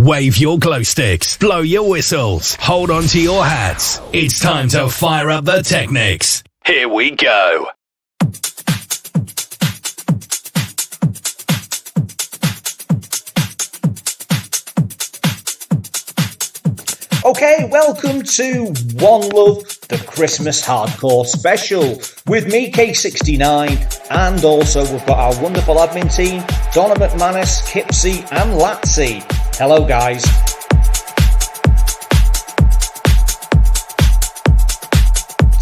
Wave your glow sticks, blow your whistles, hold on to your hats. It's time to fire up the Technics. Here we go. Okay, welcome to One Love, the Christmas Hardcore Special, with me, K69, and also we've got our wonderful admin team, Donna McManus, Kipsy and Latsy. Hello, guys.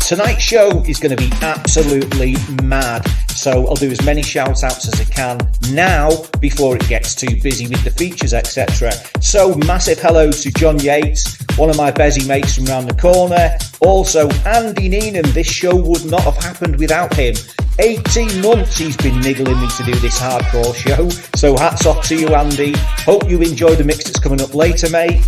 Tonight's show is going to be absolutely mad, so I'll do as many shout-outs as I can now before it gets too busy with the features, etc. So, massive hello to John Yates, one of my Bezzy mates from round the corner. Also, Andy Neenan. This show would not have happened without him. 18 months he's been niggling me to do this hardcore show, so hats off to you, Andy. Hope you enjoy the mix that's coming up later, mate.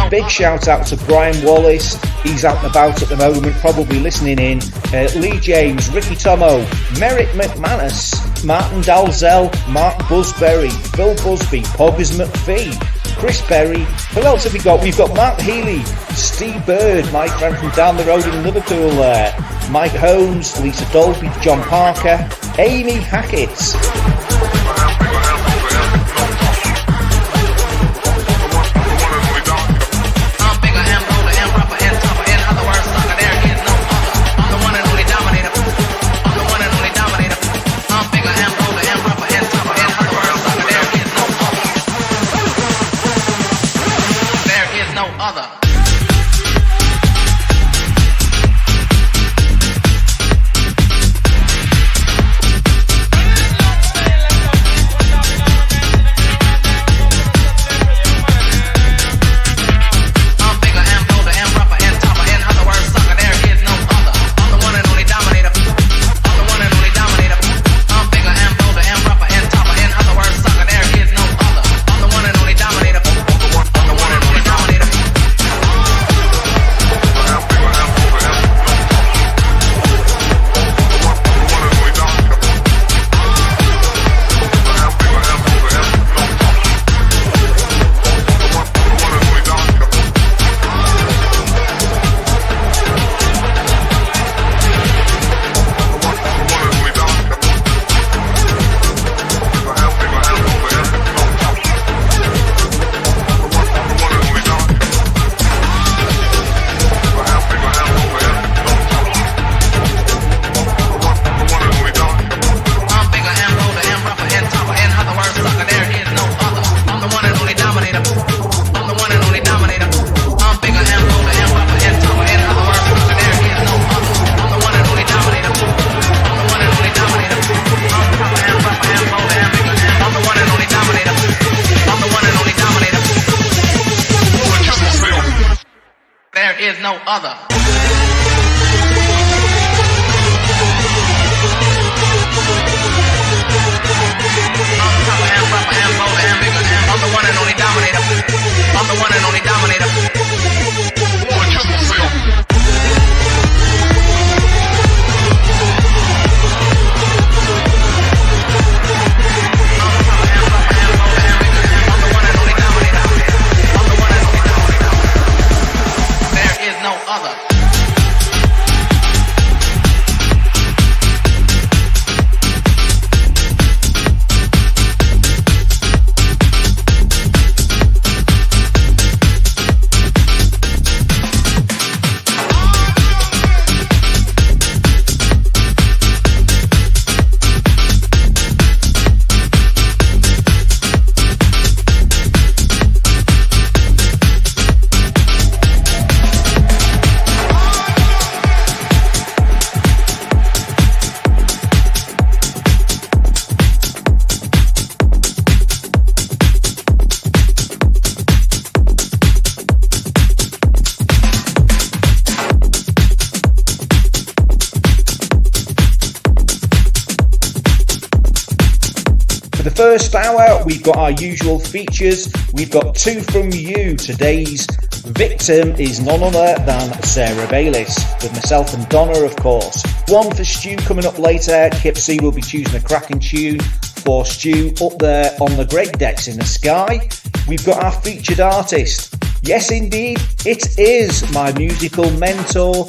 Big shout out to Brian Wallace, he's out and about at the moment, probably listening in. Lee James, Ricky Tomo, Merrick McManus, Martin Dalzell, Mark Busberry, Phil Busby, Poggers McPhee, Chris Berry. Who else have we got? We've got Mark Healy, Steve Bird, my friend from down the road in Liverpool there, Mike Holmes, Lisa Dolby, John Parker, Amy Hackett. No other. For the first hour, we've got our usual features. We've got Two From You. Today's victim is none other than Sarah Bayliss, with myself and Donna, of course. One for Stu coming up later. Kip C will be choosing a cracking tune for Stu up there on the great decks in the sky. We've got our featured artist. Yes, indeed, it is my musical mentor,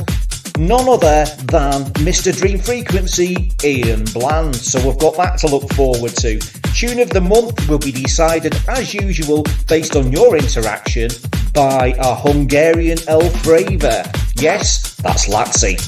none other than Mr. Dream Frequency, Ian Bland. So we've got that to look forward to. Tune of the month will be decided, as usual, based on your interaction by our Hungarian elf raver. Yes, that's Latzi.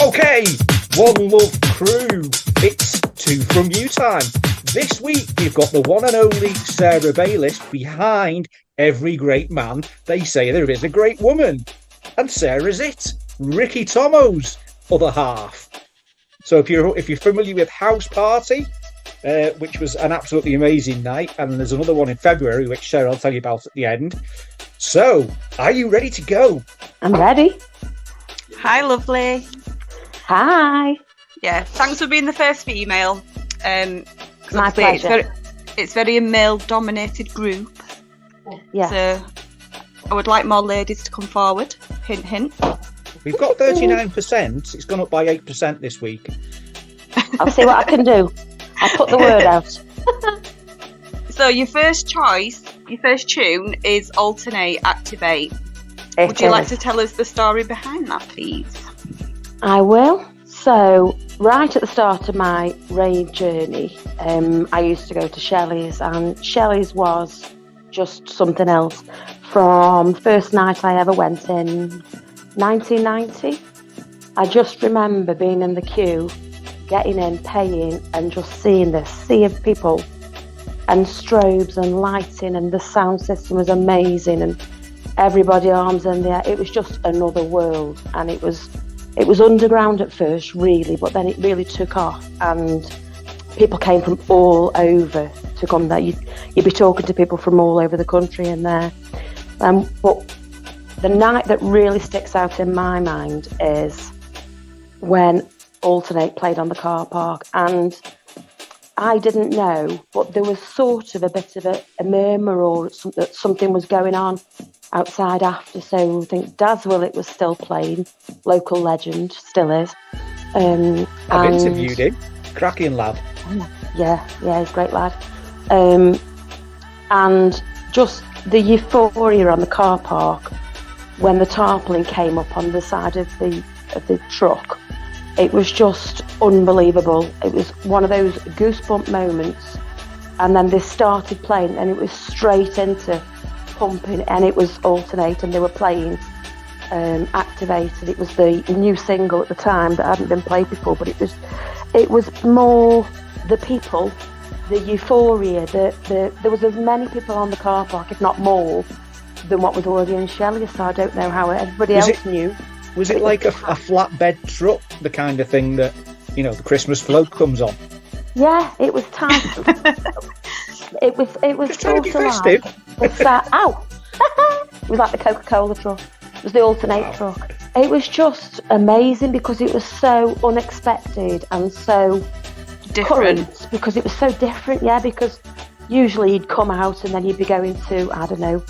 Okay, One Love crew, it's Two From You time. This week we've got the one and only Sarah Bayliss. Behind every great man, they say there is a great woman. And Sarah's it, Ricky Tomo's other half. So if you're familiar with House Party, which was an absolutely amazing night, and there's another one in February, which Sarah will tell you about at the end. So, are you ready to go? I'm ready. Hi, lovely. Hi. Yeah, thanks for being the first female. My pleasure. It's very a male-dominated group. Yeah. So I would like more ladies to come forward. Hint, hint. We've got 39%. It's gone up by 8% this week. I'll see what I can do. I'll put the word out. So your first choice, your first tune is Alternate Activate. Would you like to tell us the story behind that, please? I will. So, right at the start of my rave journey, I used to go to Shelley's, and Shelley's was just something else. From the first night I ever went in 1990, I just remember being in the queue, getting in, paying, and just seeing this sea of people and strobes and lighting, and the sound system was amazing, and everybody arms in the air. It was just another world, and it was underground at first, really, but then it really took off, and people came from all over to come there. You'd be talking to people from all over the country in there. But the night that really sticks out in my mind is when Alternate played on the car park, and I didn't know, but there was sort of a bit of a murmur or that something was going on outside after. So I think Daz Willett was still playing, local legend, still is. I've interviewed him, cracking lad. Yeah, he's a great lad. And just the euphoria on the car park when the tarpaulin came up on the side of the truck. It was just unbelievable. It was one of those goosebump moments. And then they started playing, and it was straight into pumping, and it was Alternate, and they were playing Activated. It was the new single at the time that hadn't been played before, but it was more the people, the euphoria. There was as many people on the car park, if not more, than what was already in Shelley. So I don't know how everybody else knew. Was it like a flatbed truck, the kind of thing that, the Christmas float comes on? Yeah, it was tight. It was Just trying to be sort of festive. like it was like the Coca-Cola truck. It was the Alternate truck. It was just amazing because it was so unexpected and so Different. current, because it was so different. Yeah, because usually you'd come out and then you'd be going to, I don't know,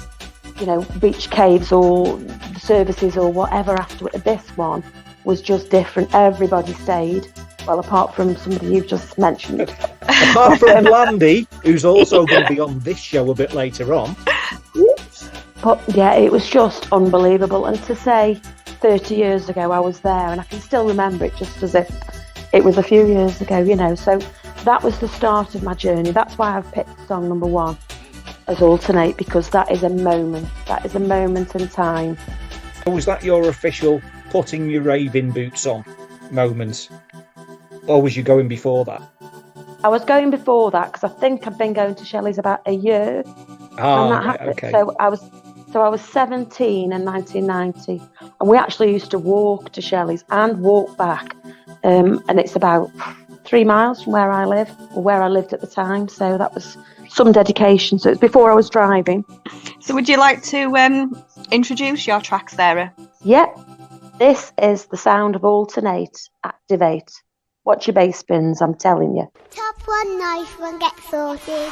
beach caves or services or whatever after it. This one was just different. Everybody stayed. Well, apart from somebody you've just mentioned. Apart from Landy, who's also going to be on this show a bit later on. But yeah, it was just unbelievable. And to say 30 years ago I was there, and I can still remember it just as if it was a few years ago, So that was the start of my journey. That's why I've picked song number one as Alternate, because that is a moment. That is a moment in time. Was that your official putting your raving boots on moment? Or was you going before that? I was going before that because I think I've been going to Shelley's about a year. Oh, when that happened. okay. So I was 17 in 1990. And we actually used to walk to Shelley's and walk back. And it's about 3 miles from where I live, or where I lived at the time. So that was some dedication. So it's before I was driving. So would you like to introduce your track, Sarah? Yep. This is the sound of Alternate, Activate. Watch your bass spins, I'm telling you. Top one, nice one, get sorted.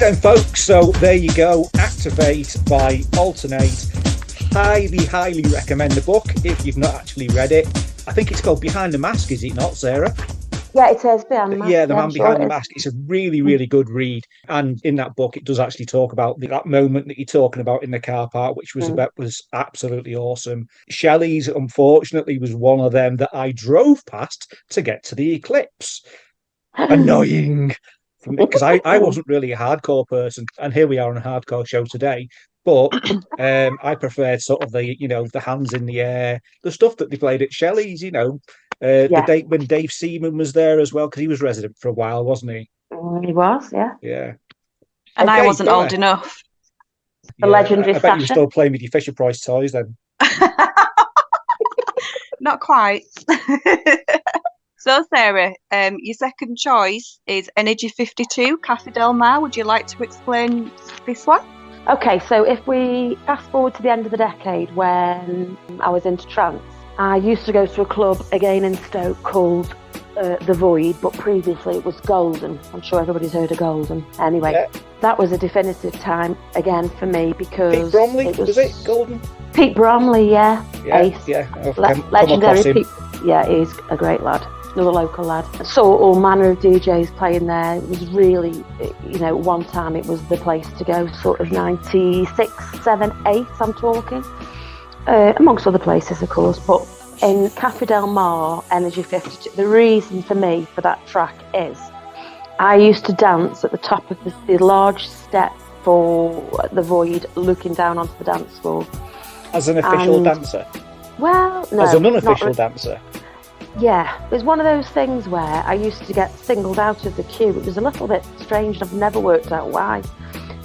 then, folks, so there you go. Activate by Alternate. Highly recommend the book if you've not actually read it. I think it's called Behind the Mask, is it not, Sarah? Yeah, it is Behind the Mask. Yeah, The Man Behind the Mask. It's a really good read. And in that book, it does actually talk about that moment that you're talking about in the car park, which was absolutely awesome. Shelley's, unfortunately, was one of them that I drove past to get to the eclipse. Annoying. Because I wasn't really a hardcore person. And here we are on a hardcore show today. But I preferred sort of the hands in the air, the stuff that they played at Shelley's, the date when Dave Seaman was there as well, because he was resident for a while, wasn't he? He was, yeah. Yeah. And I wasn't old enough. The legendary I bet you were still playing with your Fisher Price toys then. Not quite. So, Sarah, your second choice is Energy 52, Cafe Del Mar. Would you like to explain this one? Okay, so if we fast forward to the end of the decade when I was into trance, I used to go to a club again in Stoke called The Void, but previously it was Golden. I'm sure everybody's heard of Golden. Anyway, that was a definitive time again for me because Pete Bromley, was it Golden? Pete Bromley, yeah. Ace. Yeah. Legendary Pete. Yeah, he's a great lad. Another local lad. I saw all manner of DJs playing there. It was really, one time it was the place to go, sort of 96, 7, 8, I'm talking. Amongst other places, of course. But in Cafe Del Mar, Energy 52, the reason for me for that track is I used to dance at the top of the large step for The Void, looking down onto the dance floor. As an official dancer? Well, no. As an unofficial dancer? Yeah, it was one of those things where I used to get singled out of the queue. It was a little bit strange. I've never worked out why.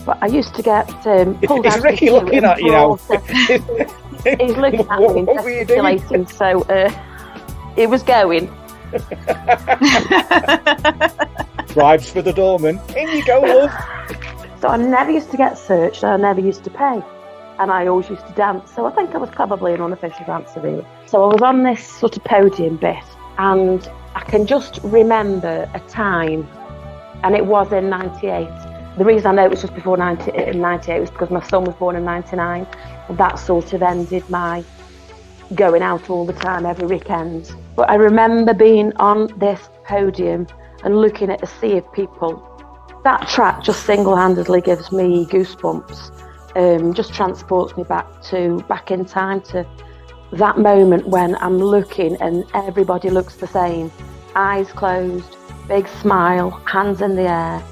But I used to get pulled out of the queue. Is Ricky looking at you now? He's looking at me and gesticulating, so it was going. Bribes for the doorman. In you go, love. So I never used to get searched, and I never used to pay. And I always used to dance, so I think I was probably an unofficial dancer, really. So I was on this sort of podium bit, and I can just remember a time, and it was in 98. The reason I know it was just before 98 was because my son was born in 99, and that sort of ended my going out all the time, every weekend. But I remember being on this podium and looking at a sea of people. That track just single-handedly gives me goosebumps. Just transports me back in time to that moment when I'm looking and everybody looks the same. Eyes closed, big smile, hands in the air,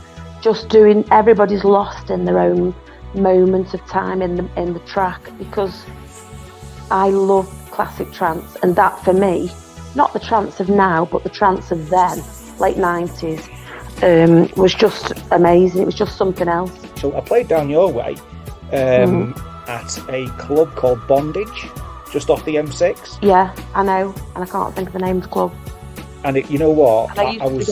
just doing, everybody's lost in their own moment of time in the track, because I love classic trance, and that for me, not the trance of now, but the trance of then, late 90s, was just amazing. It was just something else. So I played down your way at a club called Bondage, just off the M6. Yeah, I know, and I can't think of the name of the club. And you know what? I was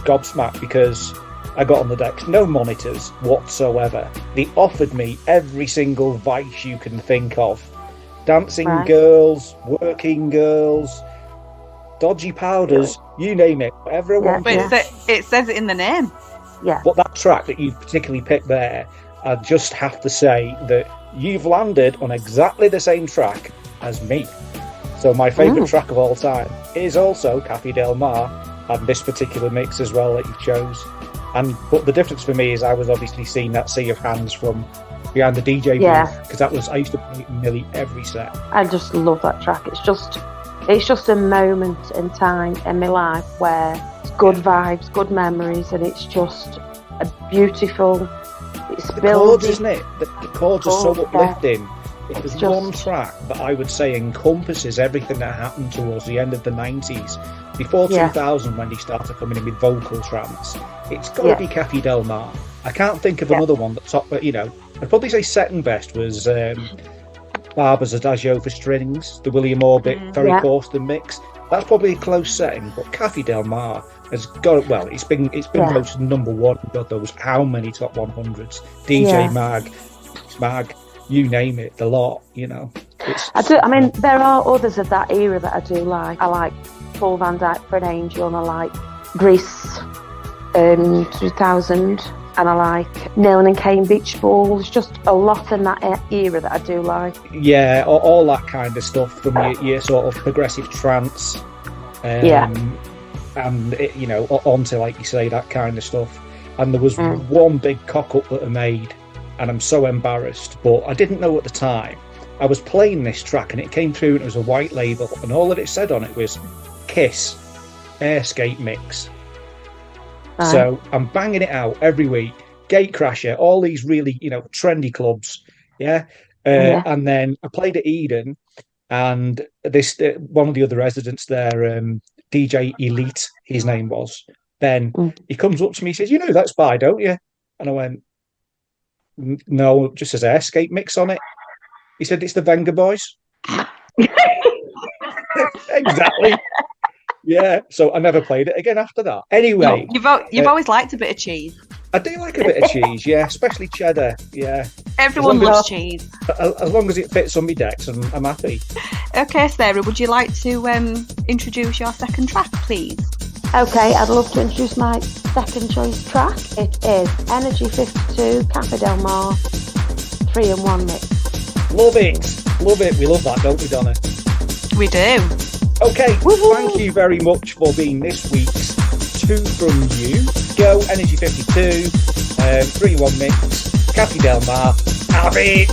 gobsmacked because I got on the decks, no monitors whatsoever. They offered me every single vice you can think of: dancing girls, working girls, dodgy powders, you name it, whatever I wanted. But it says it in the name. Yeah. But that track that you've particularly picked there, I just have to say that you've landed on exactly the same track as me. So my favourite track of all time is also Cafe Del Mar, and this particular mix as well that you chose. But the difference for me is I was obviously seeing that sea of hands from behind the DJ booth, because I used to play it nearly every set. I just love that track. It's just a moment in time in my life where it's good vibes, good memories, and it's just a beautiful. It's the chords, isn't it? The chords are so uplifting. It was one track that I would say encompasses everything that happened towards the end of the 90s. Before 2000, when they started coming in with vocal trance, it's got to be Cafe Del Mar. I can't think of another one that's top, but I'd probably say second best was Barber's Adagio for strings, the William Orbit Ferry Corsten mix. That's probably a close second, but Cafe Del Mar has got, well, it's been close to number one. God knows how many top 100s. DJ Mag, you name it, the lot, I mean, there are others of that era that I do like. I like Paul Van Dyk for an Angel, and I like Grease 2000. and I like Nailing and Kane Beach Balls. Just a lot in that era that I do like. Yeah, all that kind of stuff from your sort of progressive trance. And it, you know, onto, like you say, that kind of stuff. And there was one big cock up that I made, and I'm so embarrassed, but I didn't know at the time. I was playing this track and it came through and it was a white label, and all that it said on it was Kiss Airscape Mix. Right. So I'm banging it out every week. Gatecrasher, all these really, you know, trendy clubs. And then I played at Eden, and this one of the other residents there, DJ Elite, his name was, Ben, he comes up to me, he says, "You know that's by, don't you?" And I went, "No, it just says Airscape Mix on it." He said, "It's the Venga Boys." Exactly. Yeah, so I never played it again after that. Anyway, you've always liked a bit of cheese. I do like a bit of cheese, yeah, especially cheddar. Yeah, everyone loves cheese. As long as it fits on my decks, I'm happy. Okay, Sarah, would you like to introduce your second track, please? Okay, I'd love to introduce my second choice track. It is Energy 52 Cafe Del Mar 3-in-1 mix. Love it. We love that, don't we, Donna? We do. Okay, thank you very much for being this week's 2 From U. Go Energy 52, 3-in-1 mix, Cafe Del Mar. Have it!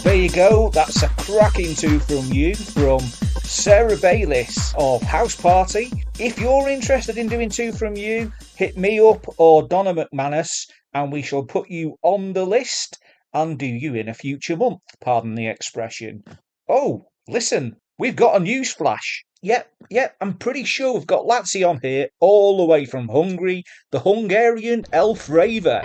There you go, that's a cracking two from you, from Sarah Bayliss of House Party. If you're interested in doing two from you, hit me up or Donna McManus and we shall put you on the list and do you in a future month, pardon the expression. Oh, listen, we've got a news flash. Yep, I'm pretty sure we've got Latzi on here all the way from Hungary, the Hungarian elf raver.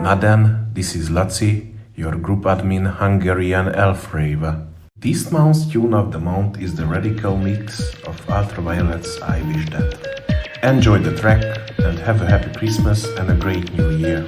Madam, this is Laci, your group admin Hungarian elf raver. This month's tune of the month is the radical mix of Ultraviolet's I Wish That. Enjoy the track and have a happy Christmas and a great new year.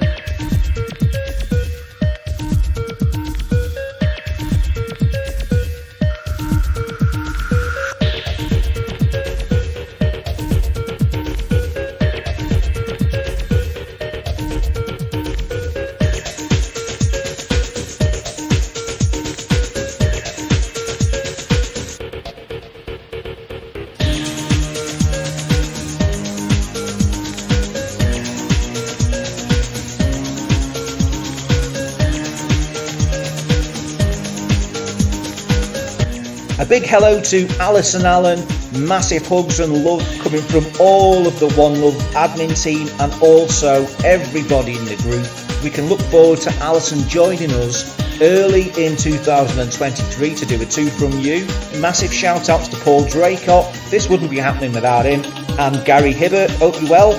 A big hello to Alice and Allan, massive hugs and love coming from all of the One Love admin team and also everybody in the group. We can look forward to Alison joining us early in 2023 to do a two from you. Massive shout outs to Paul Draycott, this wouldn't be happening without him, and Gary Hibbert, hope you're well.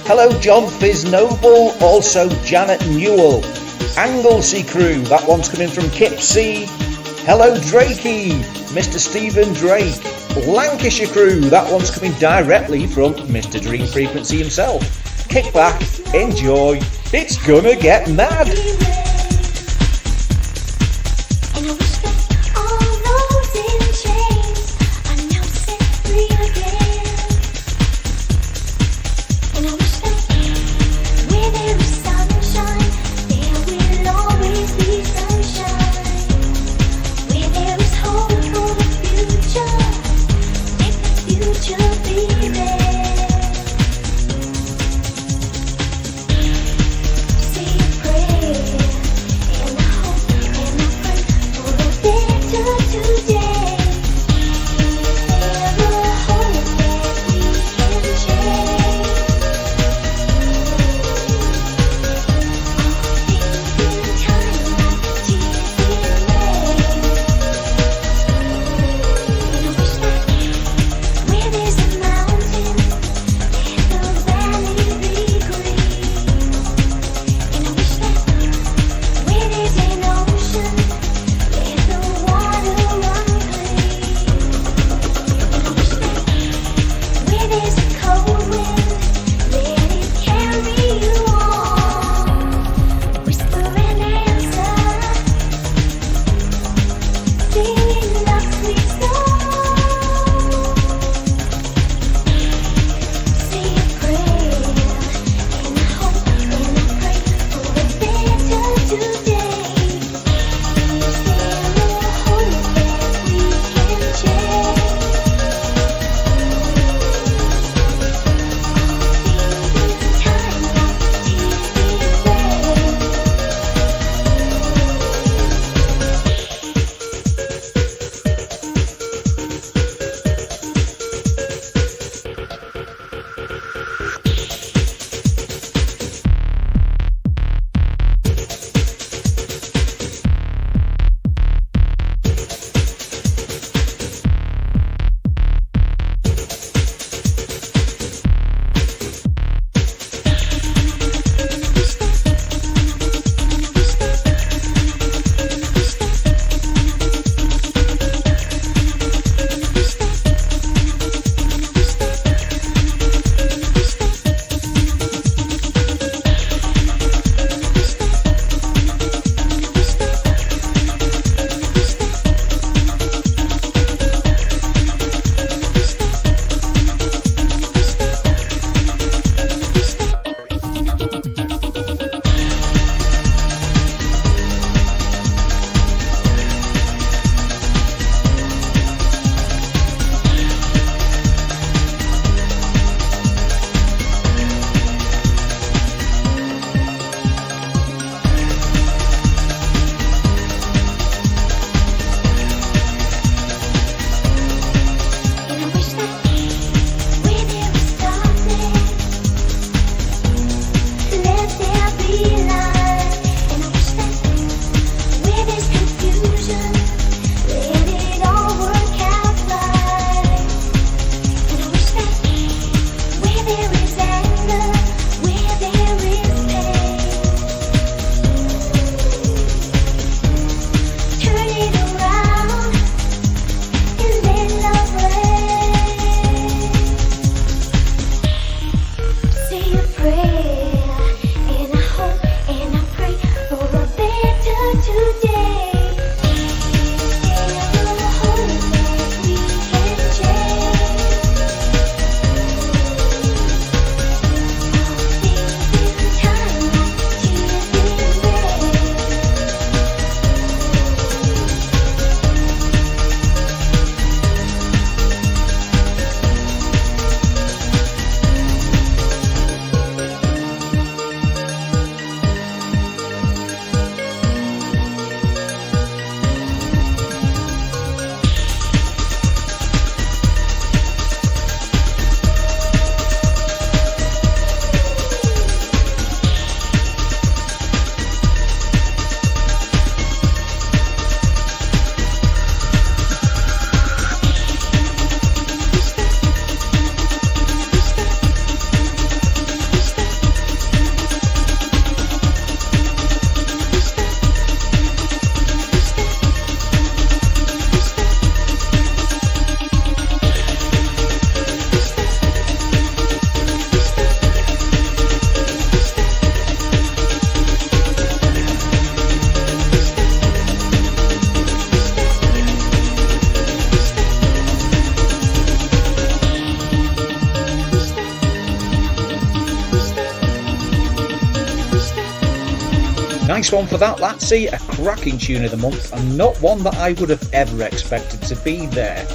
Hello John Fiznoble, also Janet Newell. Anglesey crew, that one's coming from Kip C. Hello Drakey, Mr. Stephen Drake. Lancashire crew, that one's coming directly from Mr. Dream Frequency himself. Kick back, enjoy, it's gonna get mad. See you pray. Nice one for that, Latsy. A cracking tune of the month, and not one that I would have ever expected to be there.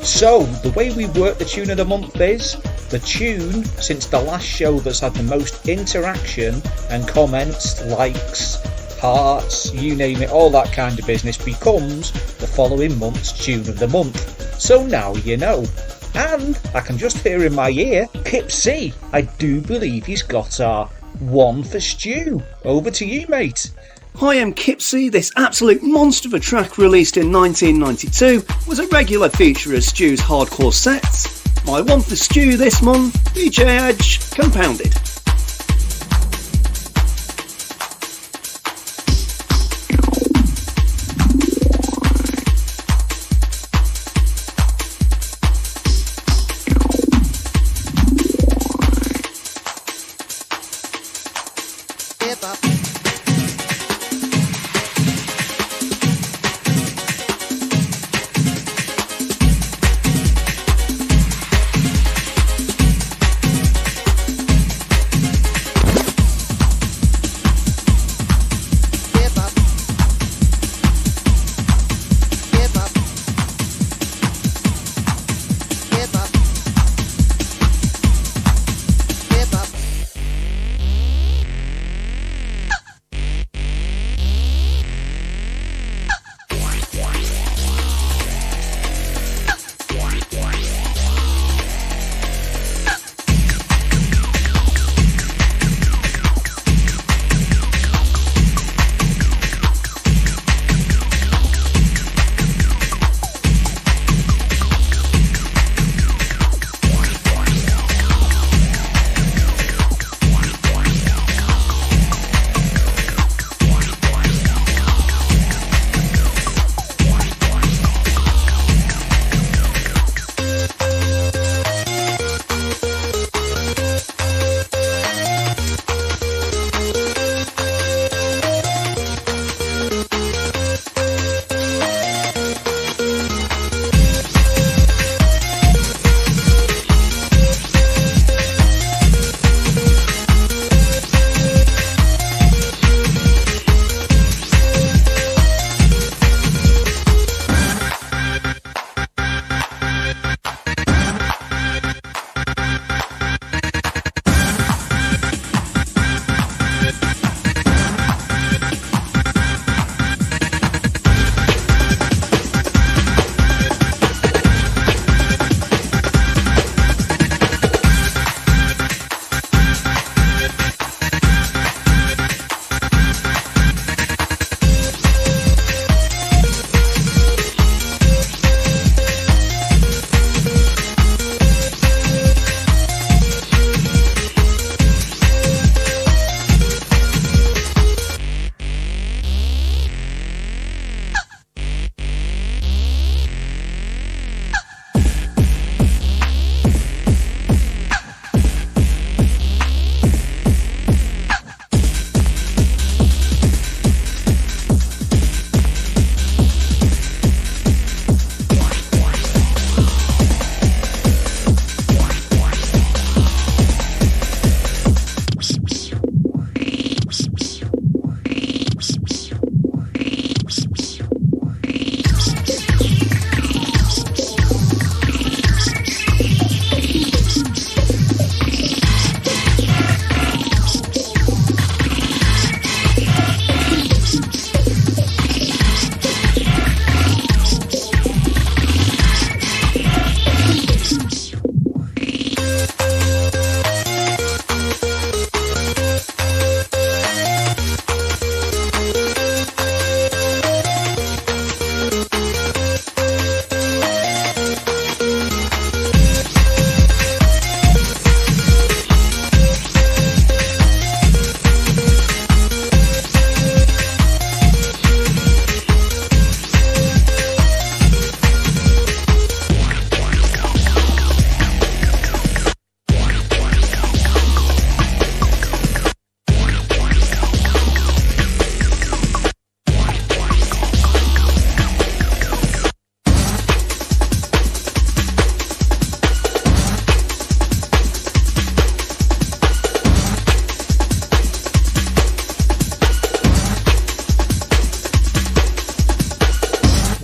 So, the way we work the tune of the month is, the tune, since the last show that's had the most interaction and comments, likes, hearts, you name it, all that kind of business, becomes the following month's tune of the month. So now you know. And I can just hear in my ear, Kip C, I do believe he's got our one for Stu. Over to you, mate. Hi, I'm Kip C. This absolute monster of a track released in 1992 was a regular feature of Stu's hardcore sets. My one for Stu this month, DJ Edge, Compnded.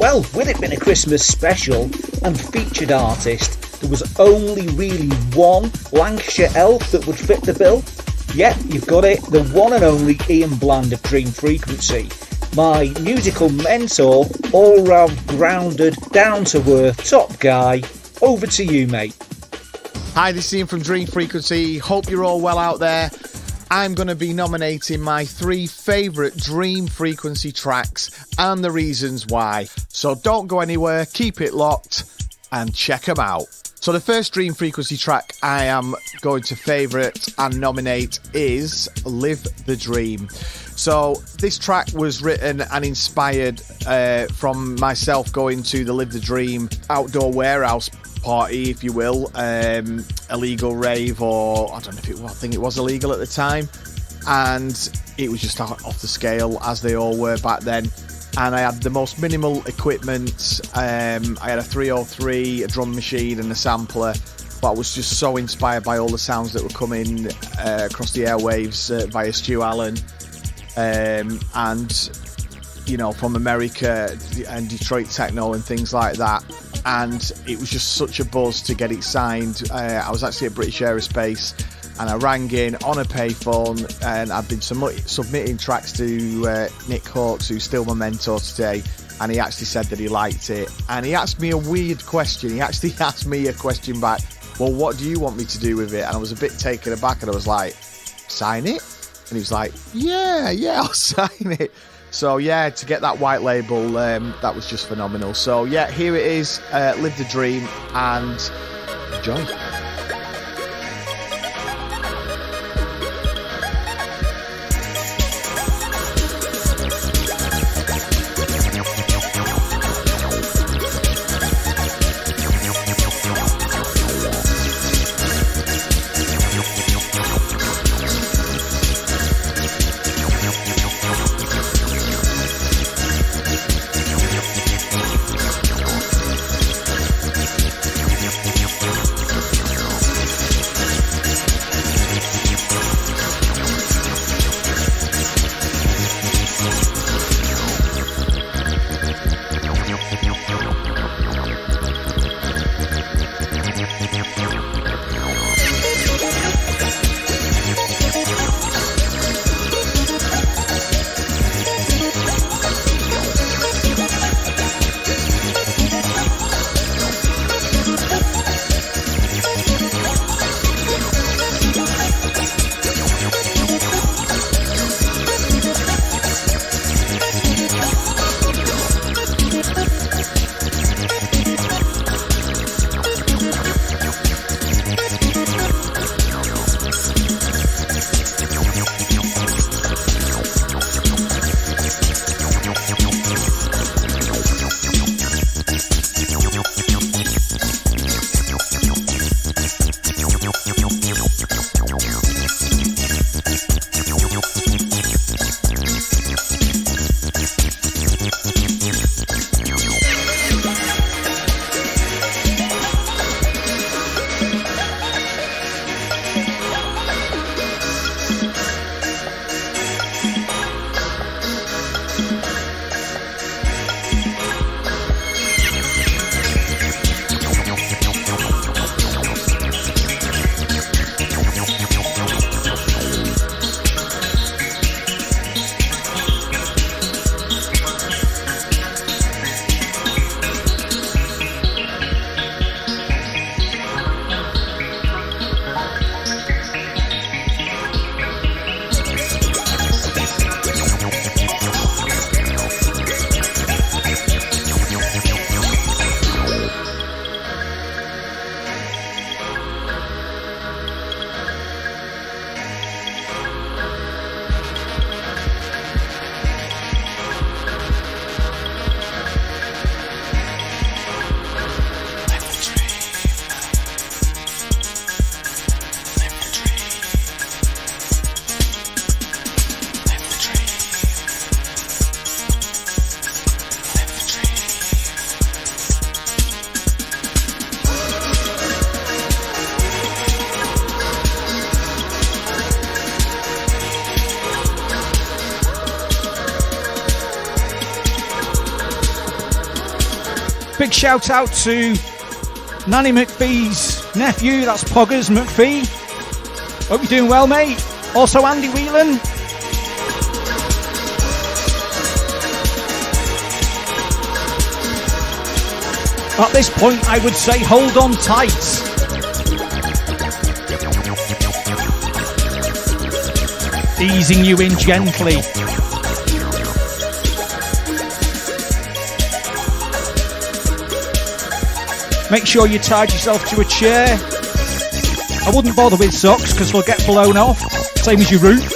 Well, with it being a Christmas special and featured artist, there was only really one Lancashire elf that would fit the bill. Yep, you've got it, the one and only Ian Bland of Dream Frequency. My musical mentor, all-round grounded, down-to-earth top guy. Over to you, mate. Hi, this is Ian from Dream Frequency. Hope you're all well out there. I'm going to be nominating my 3 favourite Dream Frequency tracks and the reasons why. So don't go anywhere, keep it locked and check them out. So the first Dream Frequency track I am going to favourite and nominate is Live the Dream. So this track was written and inspired from myself going to the Live the Dream outdoor warehouse party, if you will, illegal rave, or I don't know if it was, I think it was illegal at the time, and it was just off the scale as they all were back then. And I had the most minimal equipment. I had a 303, a drum machine and a sampler, but I was just so inspired by all the sounds that were coming across the airwaves via Stu Allan, and you know, from America and Detroit techno and things like that. And it was just such a buzz to get it signed. I was actually at British Aerospace and I rang in on a payphone, and I've been submitting tracks to Nick Hawkes, who's still my mentor today, and he actually said that he liked it. And he asked me a weird question. He actually asked me a question back, well, what do you want me to do with it? And I was a bit taken aback, and I was like, sign it? And he was like, yeah, I'll sign it. So yeah, to get that white label, that was just phenomenal. So yeah, here it is, Live the Dream, and enjoy. Big shout out to Nanny McPhee's nephew, that's Poggers McPhee. Hope you're doing well, mate. Also Andy Whelan. At this point, I would say hold on tight. Easing you in gently. Make sure you tie yourself to a chair. I wouldn't bother with socks because they'll get blown off, same as your roof.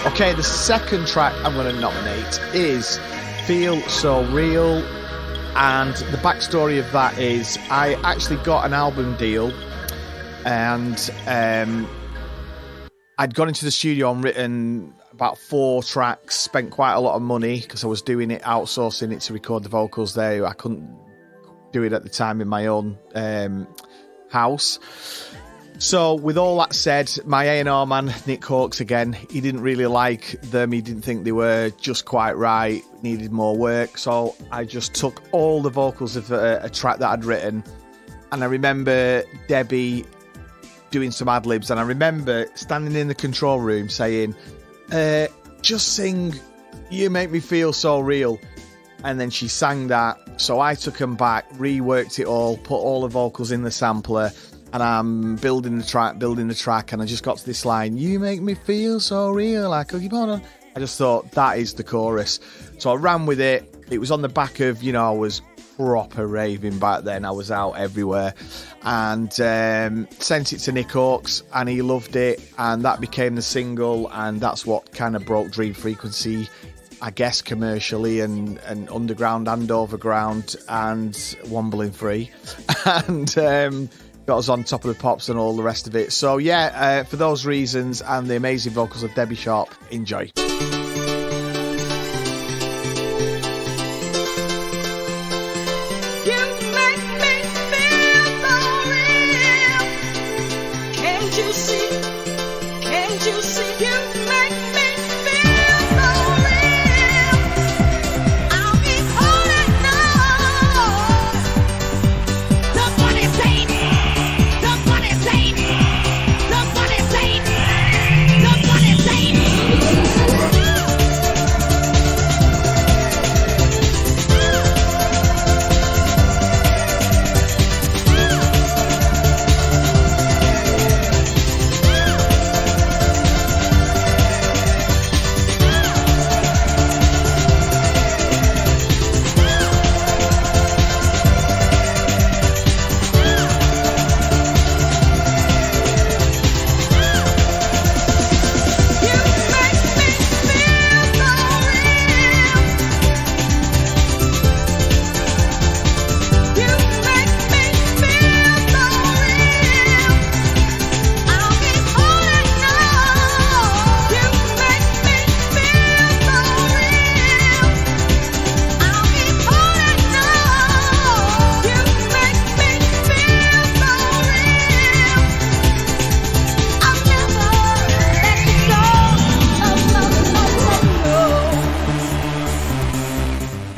Okay, the second track I'm going to nominate is Feel So Real, and the backstory of that is I actually got an album deal, and I'd gone into the studio and written about 4 tracks, spent quite a lot of money because I was doing it, outsourcing it to record the vocals there. I couldn't do it at the time in my own house. So with all that said, my A&R man, Nick Hawkes again, he didn't really like them. He didn't think they were just quite right, needed more work. So I just took all the vocals of a track that I'd written. And I remember Debbie doing some ad-libs. And I remember standing in the control room saying, just sing You Make Me Feel So Real. And then she sang that. So I took them back, reworked it all, put all the vocals in the sampler. And I'm building the track, and I just got to this line, you make me feel so real, like Cookie Powder. I just thought, that is the chorus. So I ran with it. It was on the back of, I was proper raving back then. I was out everywhere. And sent it to Nick Hawkes, and he loved it. And that became the single, and that's what kind of broke Dream Frequency, I guess, commercially and underground and overground and wombling free. And got us on Top of the Pops and all the rest of it. So yeah, for those reasons and the amazing vocals of Debbie Sharp, enjoy.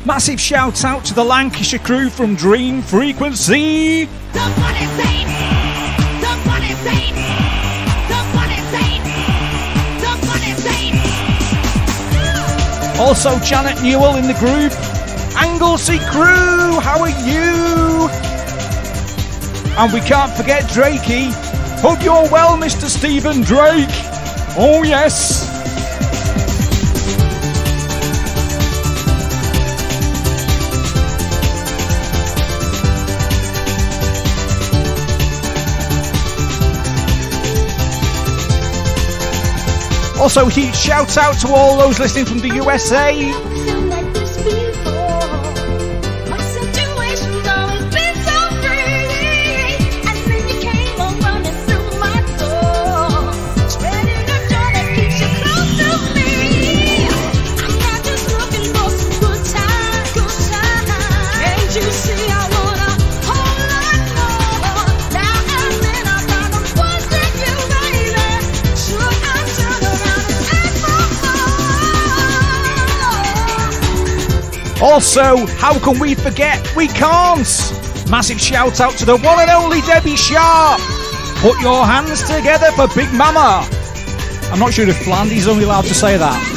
Massive shout out to the Lancashire crew from Dream Frequency. Also Janet Newell in the group. Anglesey crew, how are you? And we can't forget Drakey. Hope you're well, Mr. Stephen Drake. Oh yes. Also, huge shout out to all those listening from the USA. Also, how can we forget? We can't! Massive shout out to the one and only Debbie Sharp! Put your hands together for Big Mama! I'm not sure if Flandy's only allowed to say that.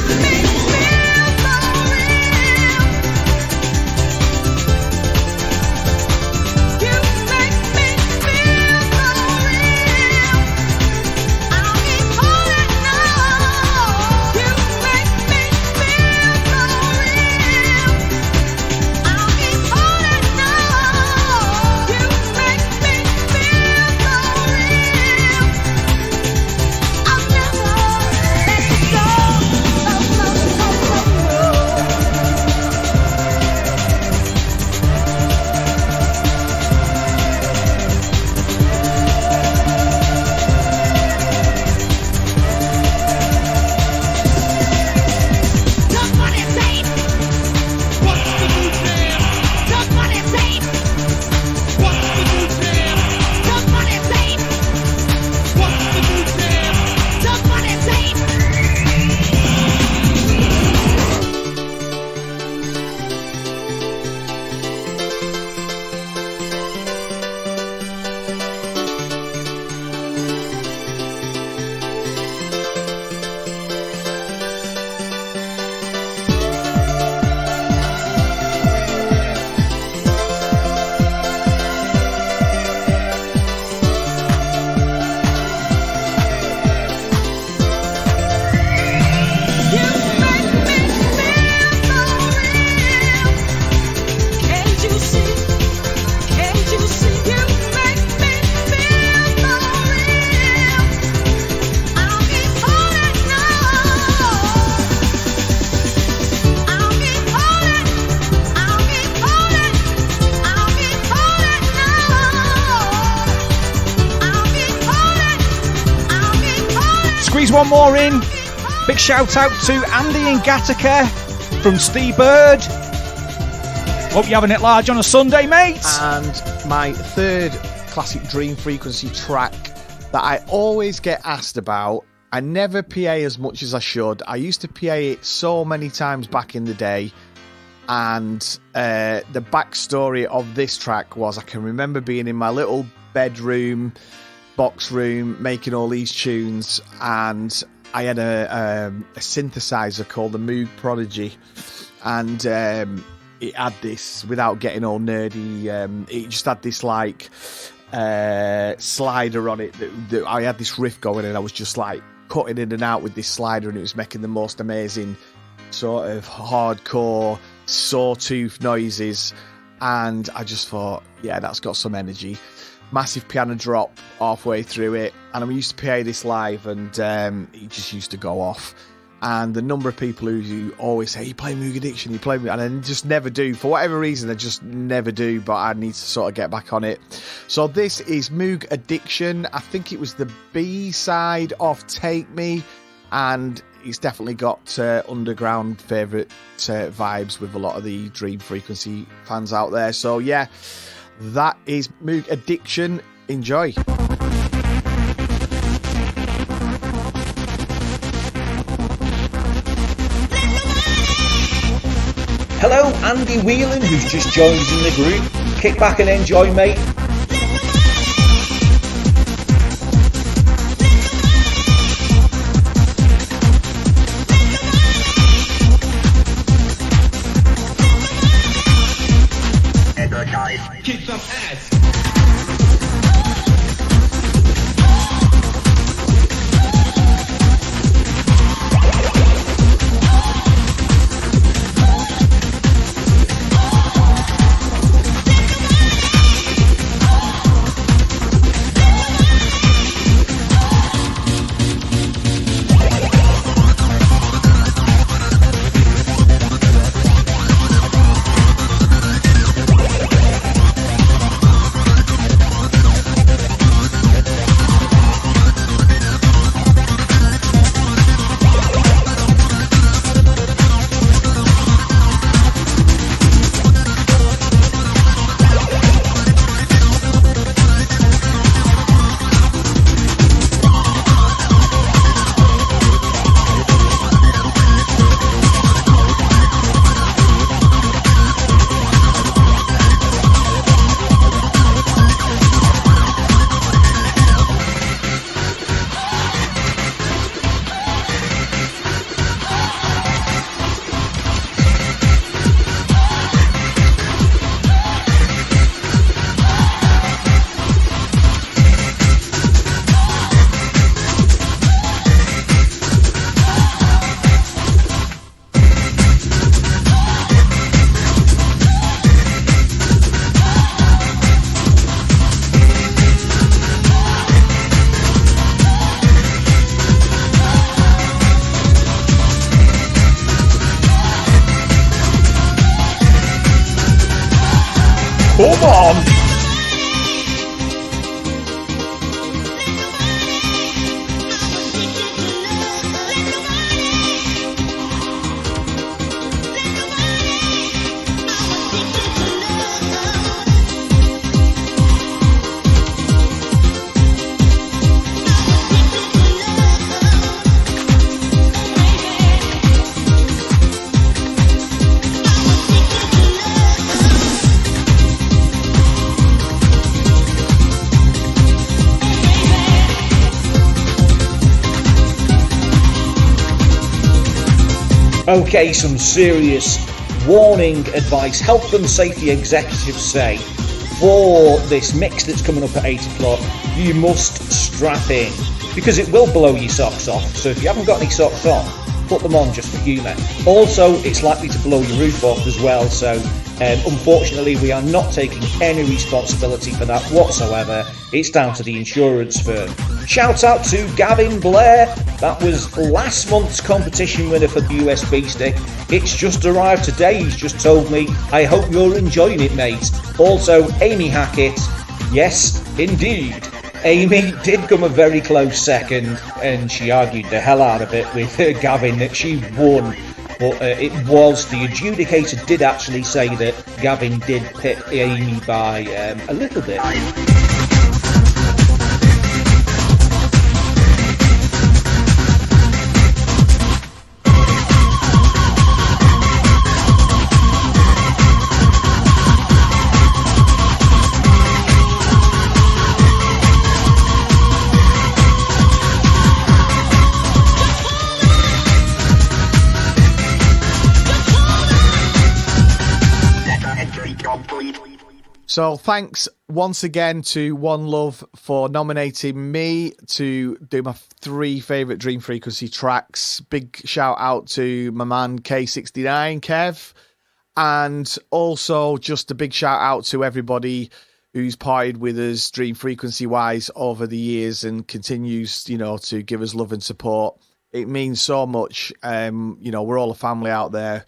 One more in. Big shout out to Andy in Gattaca from Steve Bird. Hope you're having it large on a Sunday, mate. And my third classic Dream Frequency track that I always get asked about. I never PA as much as I should. I used to PA it so many times back in the day. And the backstory of this track was I can remember being in my little bedroom box room making all these tunes, and I had a synthesizer called the Moog Prodigy, and it had this, without getting all nerdy, it just had this like slider on it that I had this riff going, and I was just like cutting in and out with this slider, and it was making the most amazing sort of hardcore sawtooth noises, and I just thought, yeah, that's got some energy. Massive piano drop halfway through it, and I used to PA this live, and it just used to go off. And the number of people who always say, you play Moog Addiction, you play Moog, and I just never do. For whatever reason, I just never do, but I need to sort of get back on it. So this is Moog Addiction. I think it was the B-side of Take Me, and it's definitely got underground favourite vibes with a lot of the Dream Frequency fans out there. So yeah, that is Moog Addiction. Enjoy. Hello, Andy Whelan, who's just joined us in the group. Kick back and enjoy, mate. Kick some ass. Come on! Okay, some serious warning advice, health and safety executives say for this mix that's coming up at 8 o'clock, you must strap in because it will blow your socks off. So if you haven't got any socks on, put them on just for humour. Also, it's likely to blow your roof off as well, so unfortunately we are not taking any responsibility for that whatsoever. It's down to the insurance firm. Shout out to Gavin Blair. That was last month's competition winner for the USB stick. It's just arrived today. He's just told me, I hope you're enjoying it, mate. Also, Amy Hackett. Yes, indeed. Amy did come a very close second, and she argued the hell out of it with Gavin that she won. But it was, the adjudicator did actually say that Gavin did pit Amy by a little bit. So thanks once again to One Love for nominating me to do my 3 favourite Dream Frequency tracks. Big shout out to my man K69, Kev. And also just a big shout out to everybody who's partied with us Dream Frequency wise over the years and continues, you know, to give us love and support. It means so much. You know, we're all a family out there.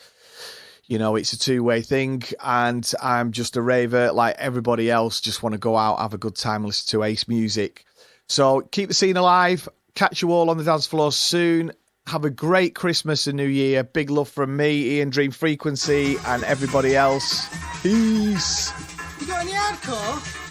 You know, it's a two-way thing, and I'm just a raver like everybody else. Just want to go out, have a good time, listen to Ace music. So keep the scene alive. Catch you all on the dance floor soon. Have a great Christmas and New Year. Big love from me, Ian Dream Frequency, and everybody else. Peace. You got any hardcore?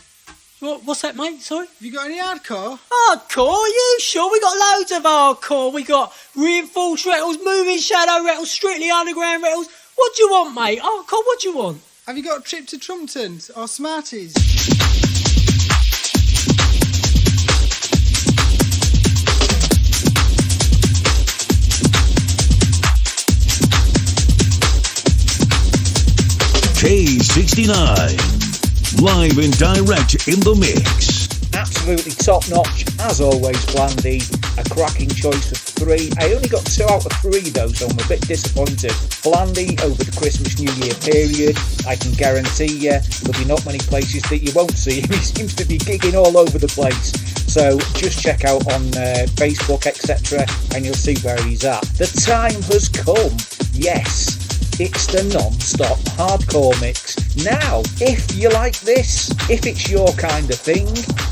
What's that, mate? Sorry? Have you got any hardcore? Hardcore? You sure? We got loads of hardcore. We got reinforced rattles, moving shadow rattles, strictly underground rattles. What do you want, mate? Hardcore, what do you want? Have you got a trip to Trumpton's or Smarties? K69. Live and direct in the mix. Absolutely top notch, as always, Blandy. A cracking choice of 3. I only got 2 out of 3 though, so I'm a bit disappointed. Blandy over the Christmas New Year period. I can guarantee you there'll be not many places that you won't see him. He seems to be gigging all over the place. So just check out on Facebook, etc., and you'll see where he's at. The time has come. Yes. It's the non-stop hardcore mix. Now, if you like this, if it's your kind of thing,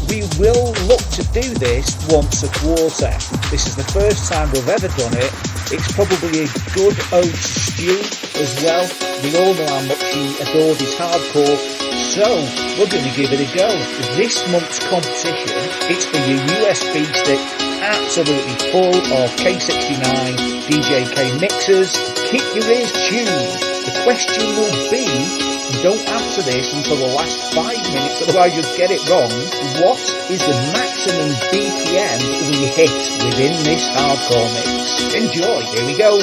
we will look to do this once a quarter. This is the first time we've ever done it. It's probably a good ode to Stu as well. We all know how much he adored his hardcore, so we're going to give it a go. This month's competition, it's for your USB stick, absolutely full of K69 DJ K mixers. Keep your ears tuned. The question will be, don't answer this until the last 5 minutes, otherwise you'll get it wrong. What is the maximum BPM we hit within this hardcore mix? Enjoy, here we go.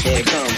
Here it comes.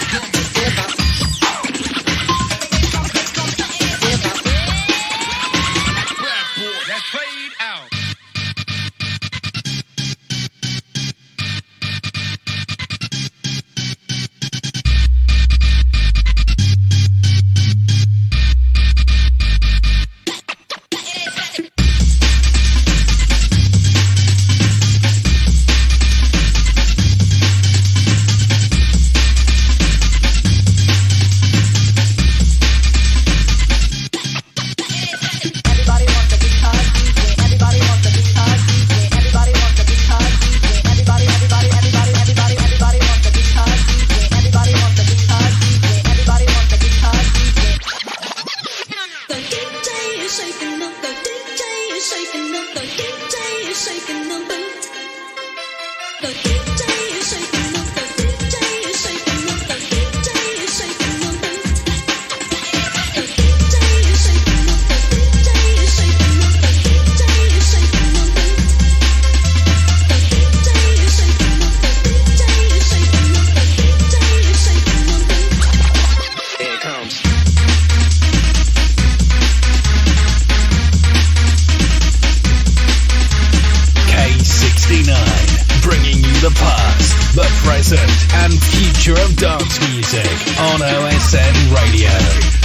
K69, bringing you the past, the present, and future of dance music on OSN Radio.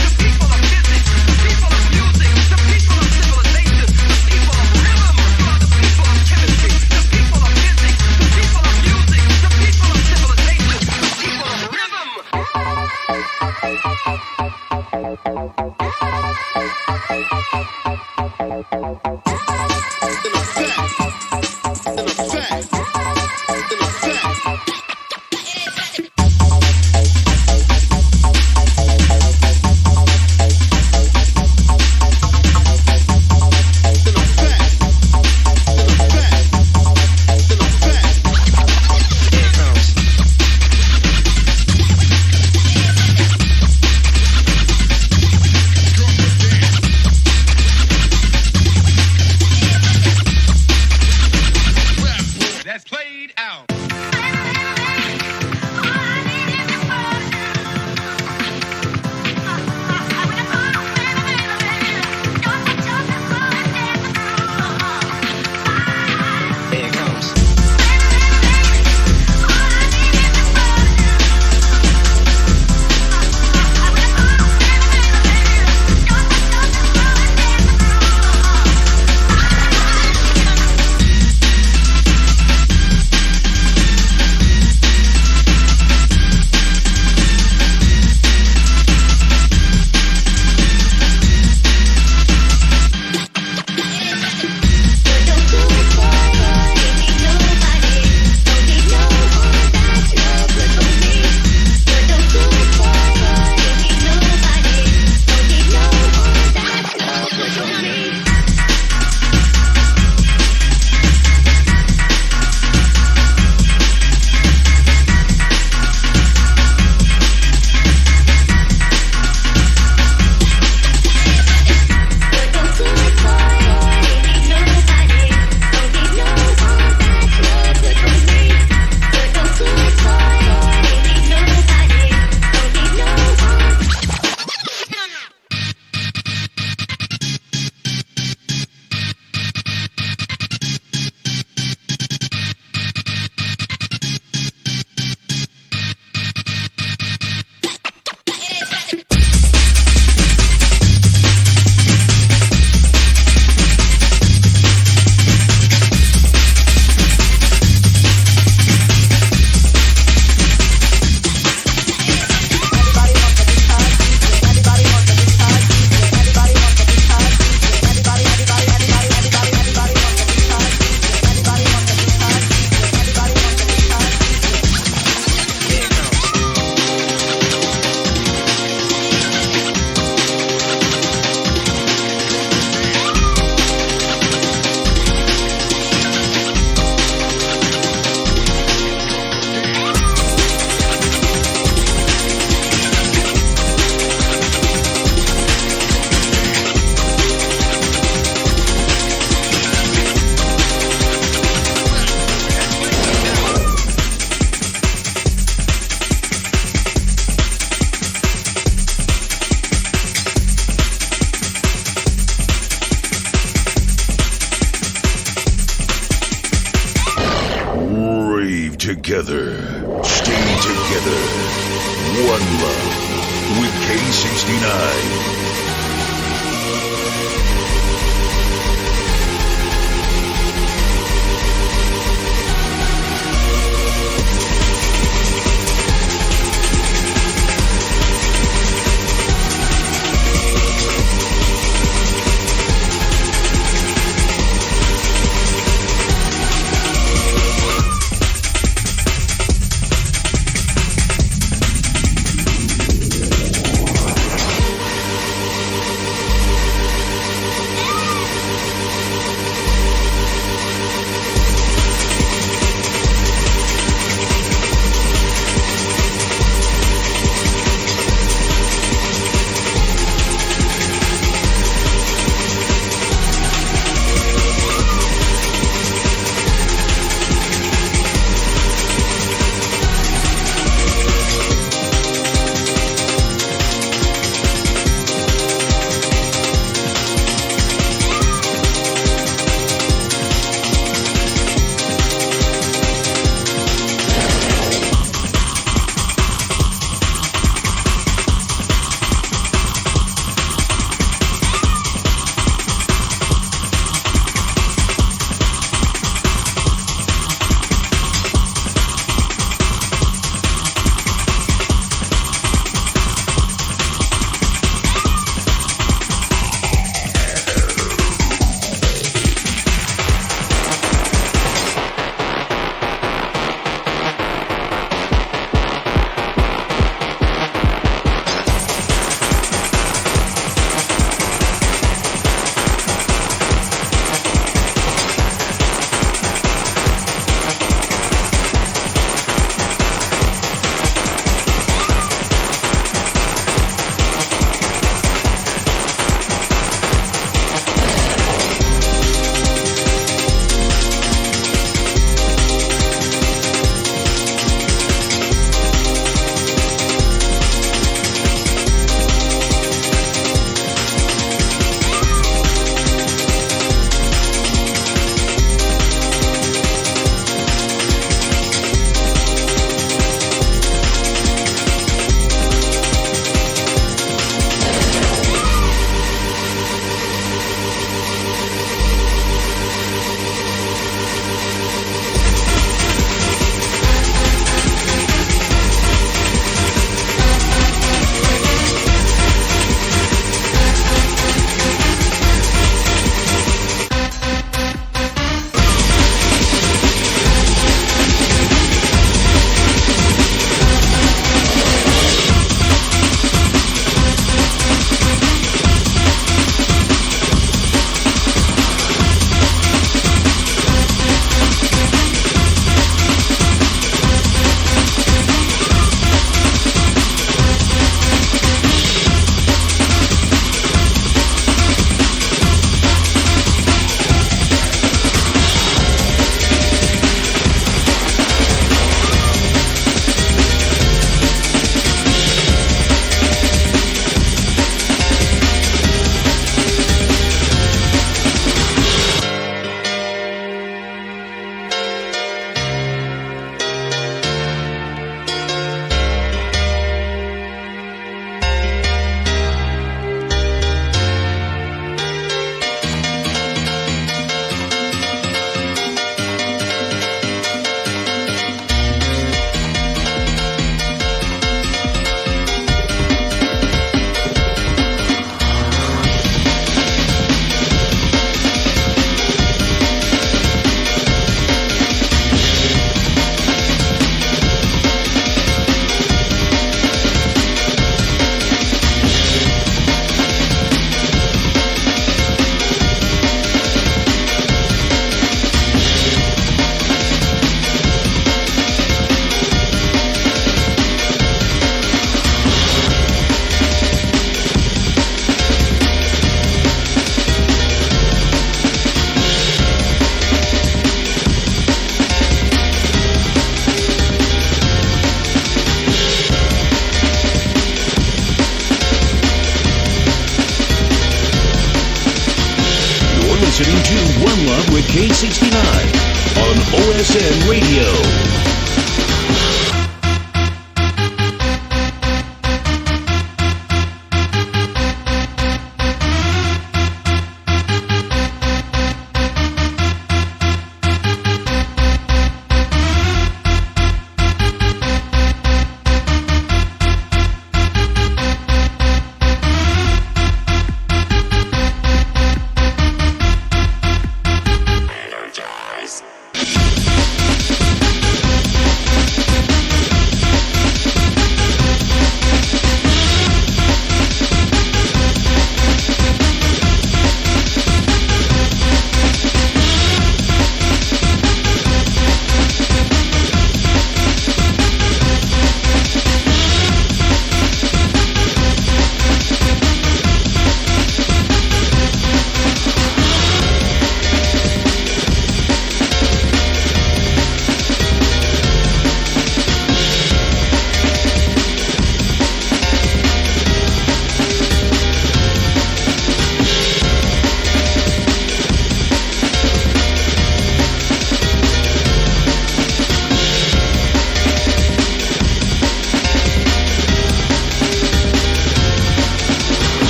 together. Stay together. One Love with K69. listening to One Love with K69 on OSN Radio.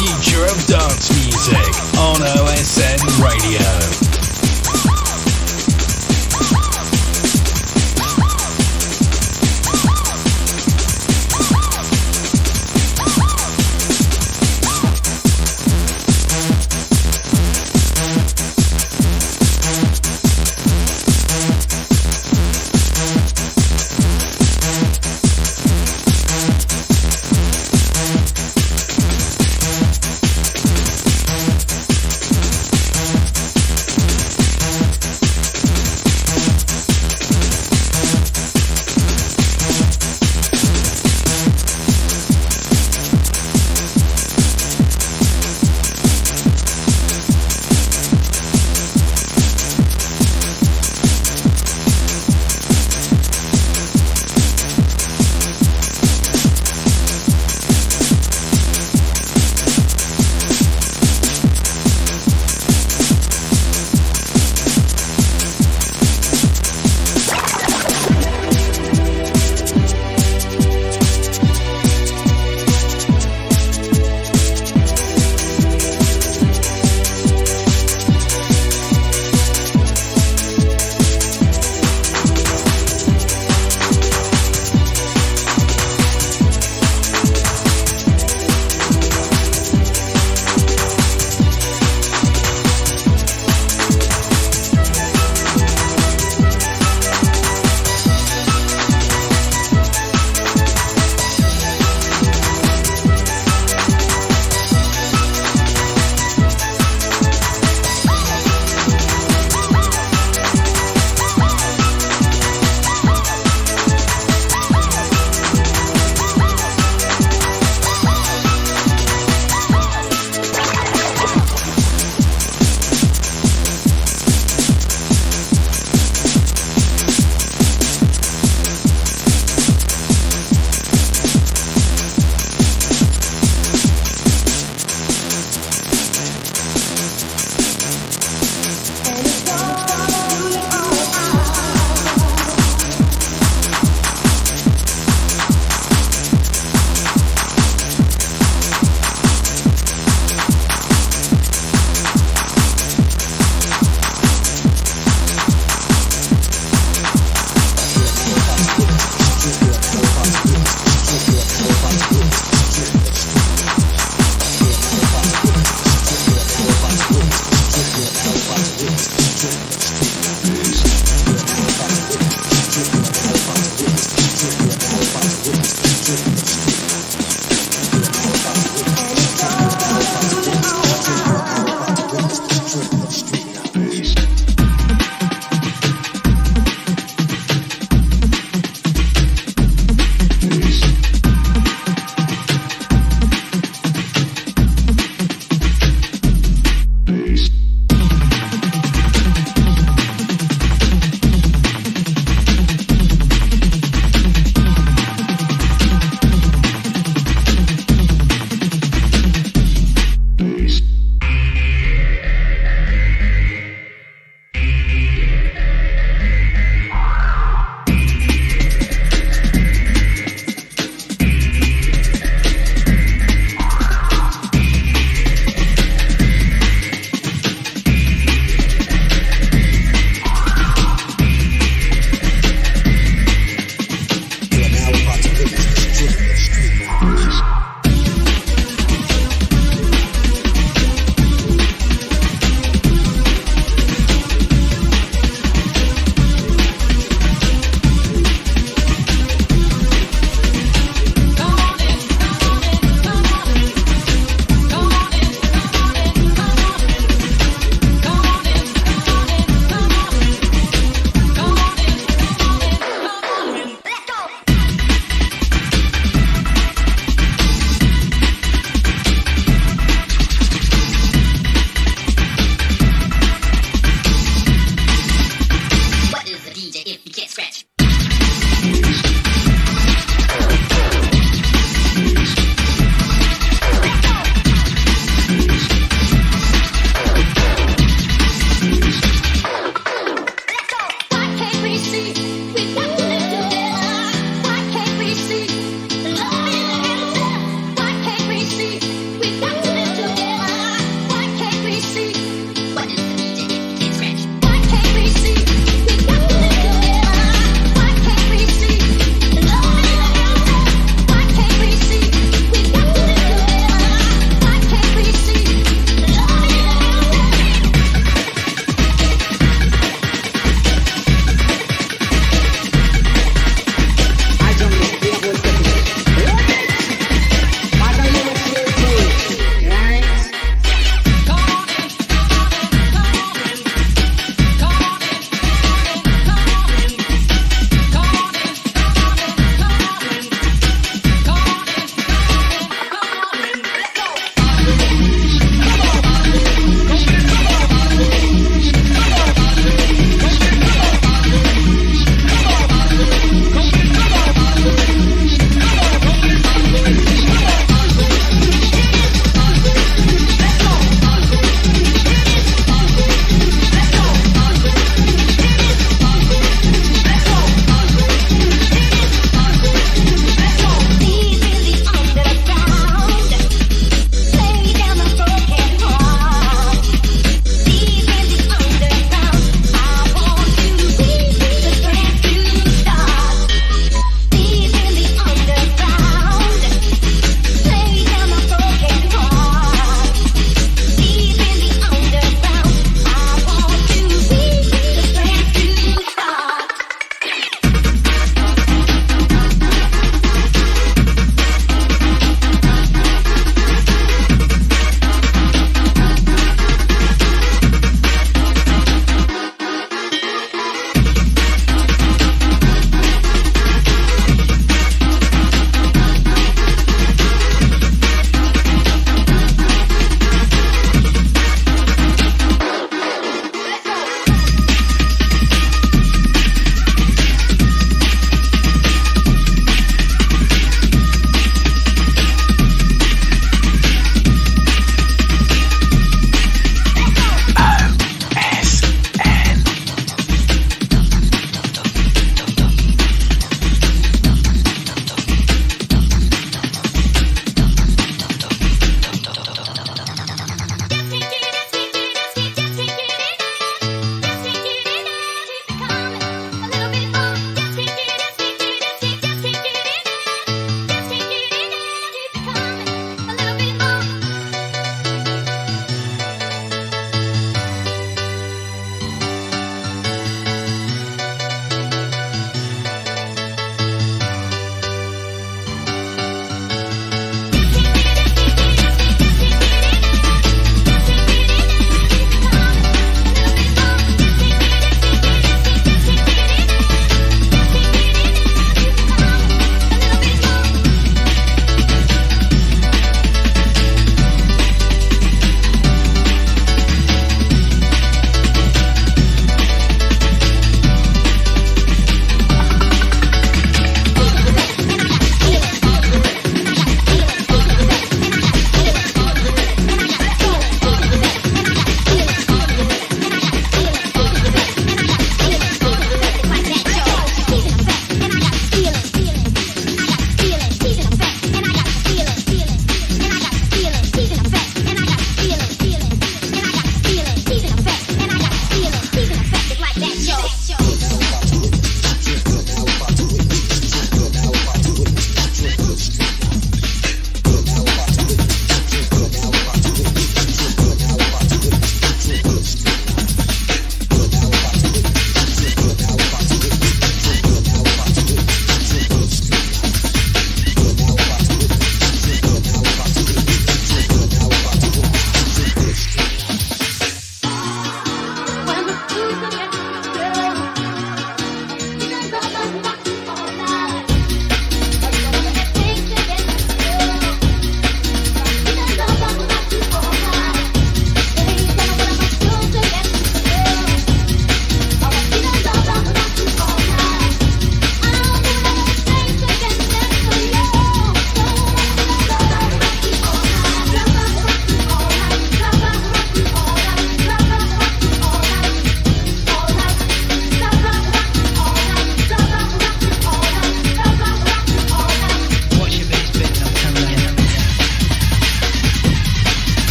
future of dance music on OSN Radio.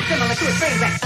similar to a train wreck.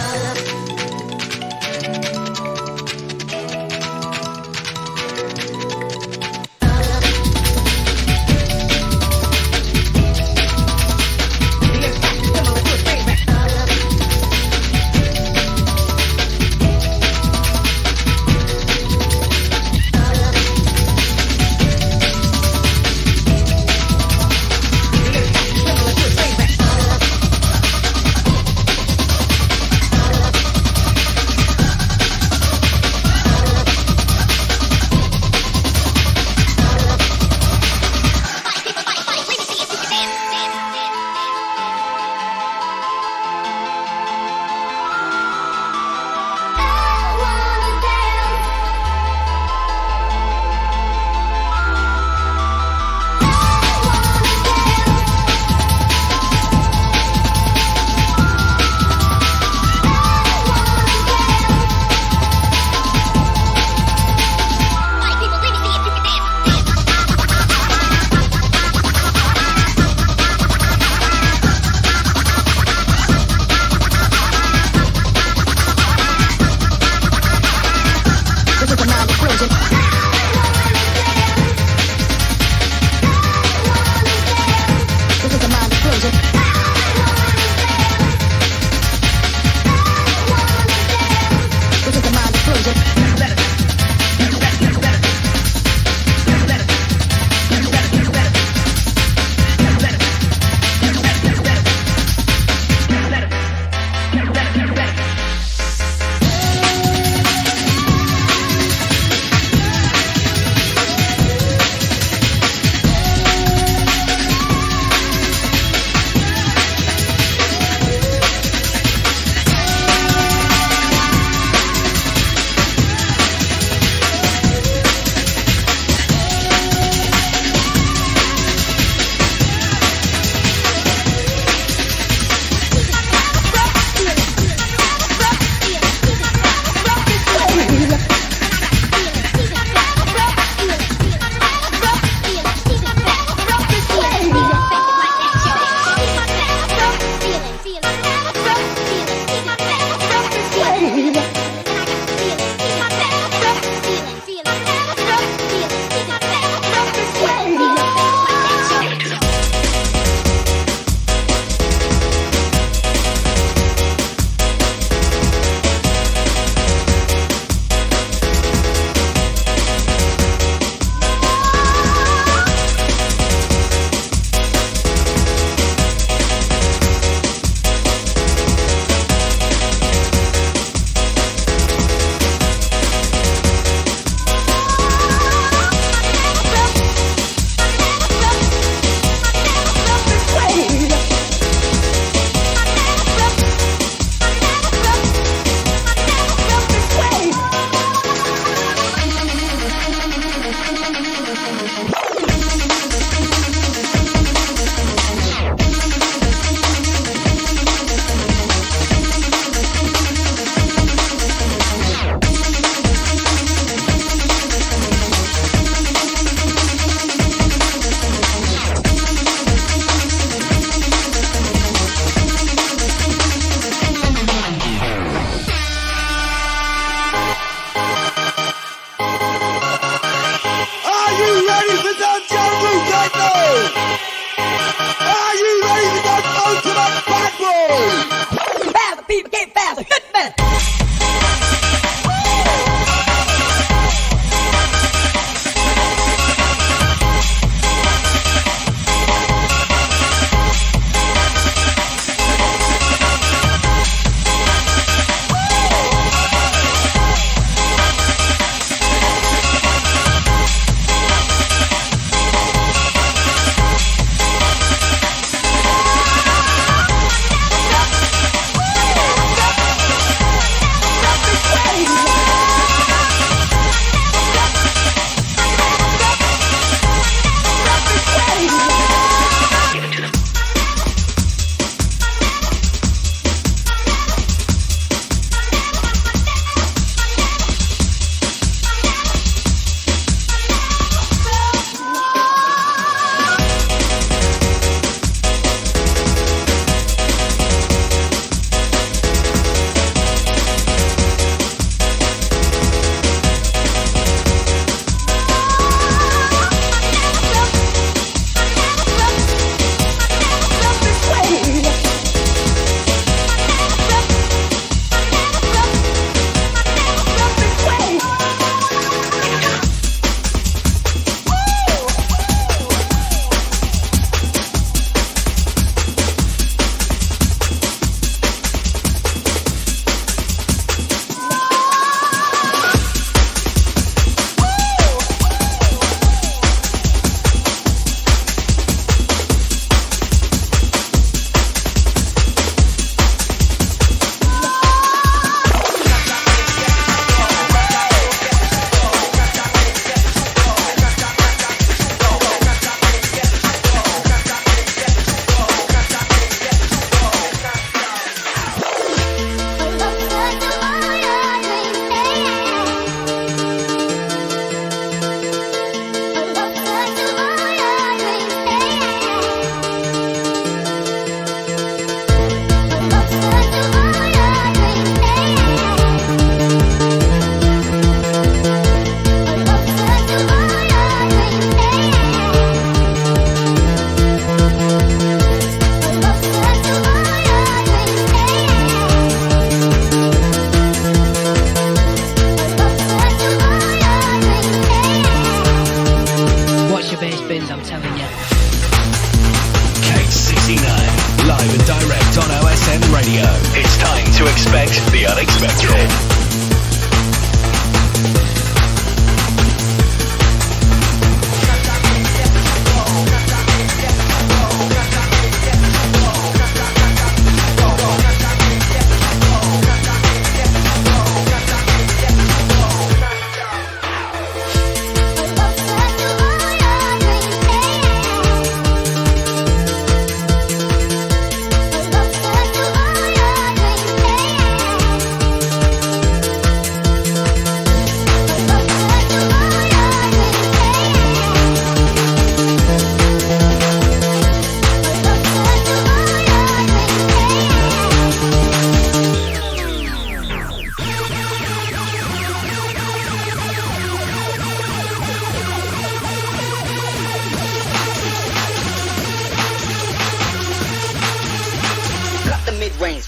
Radio. It's time to expect the unexpected.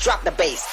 Drop the bass.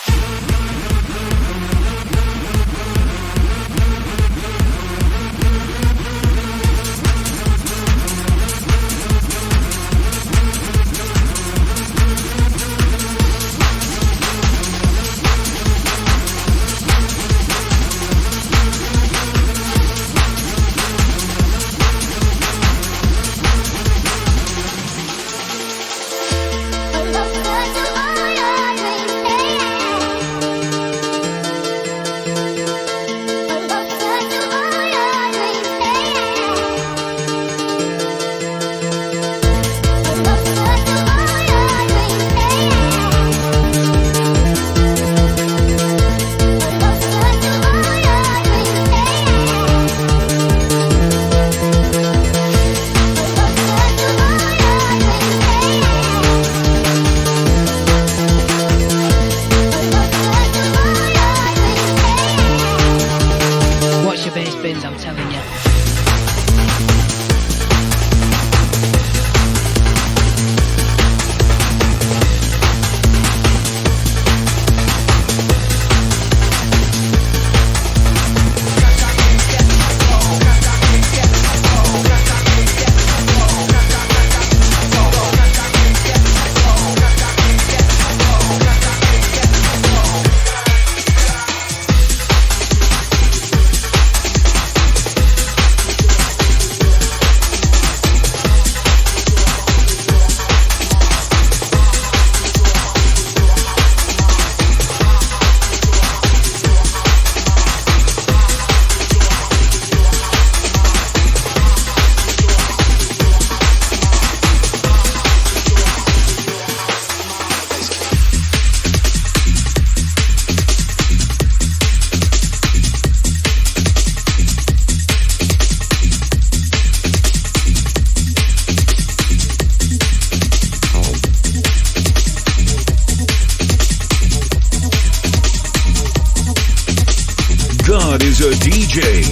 God is a DJ.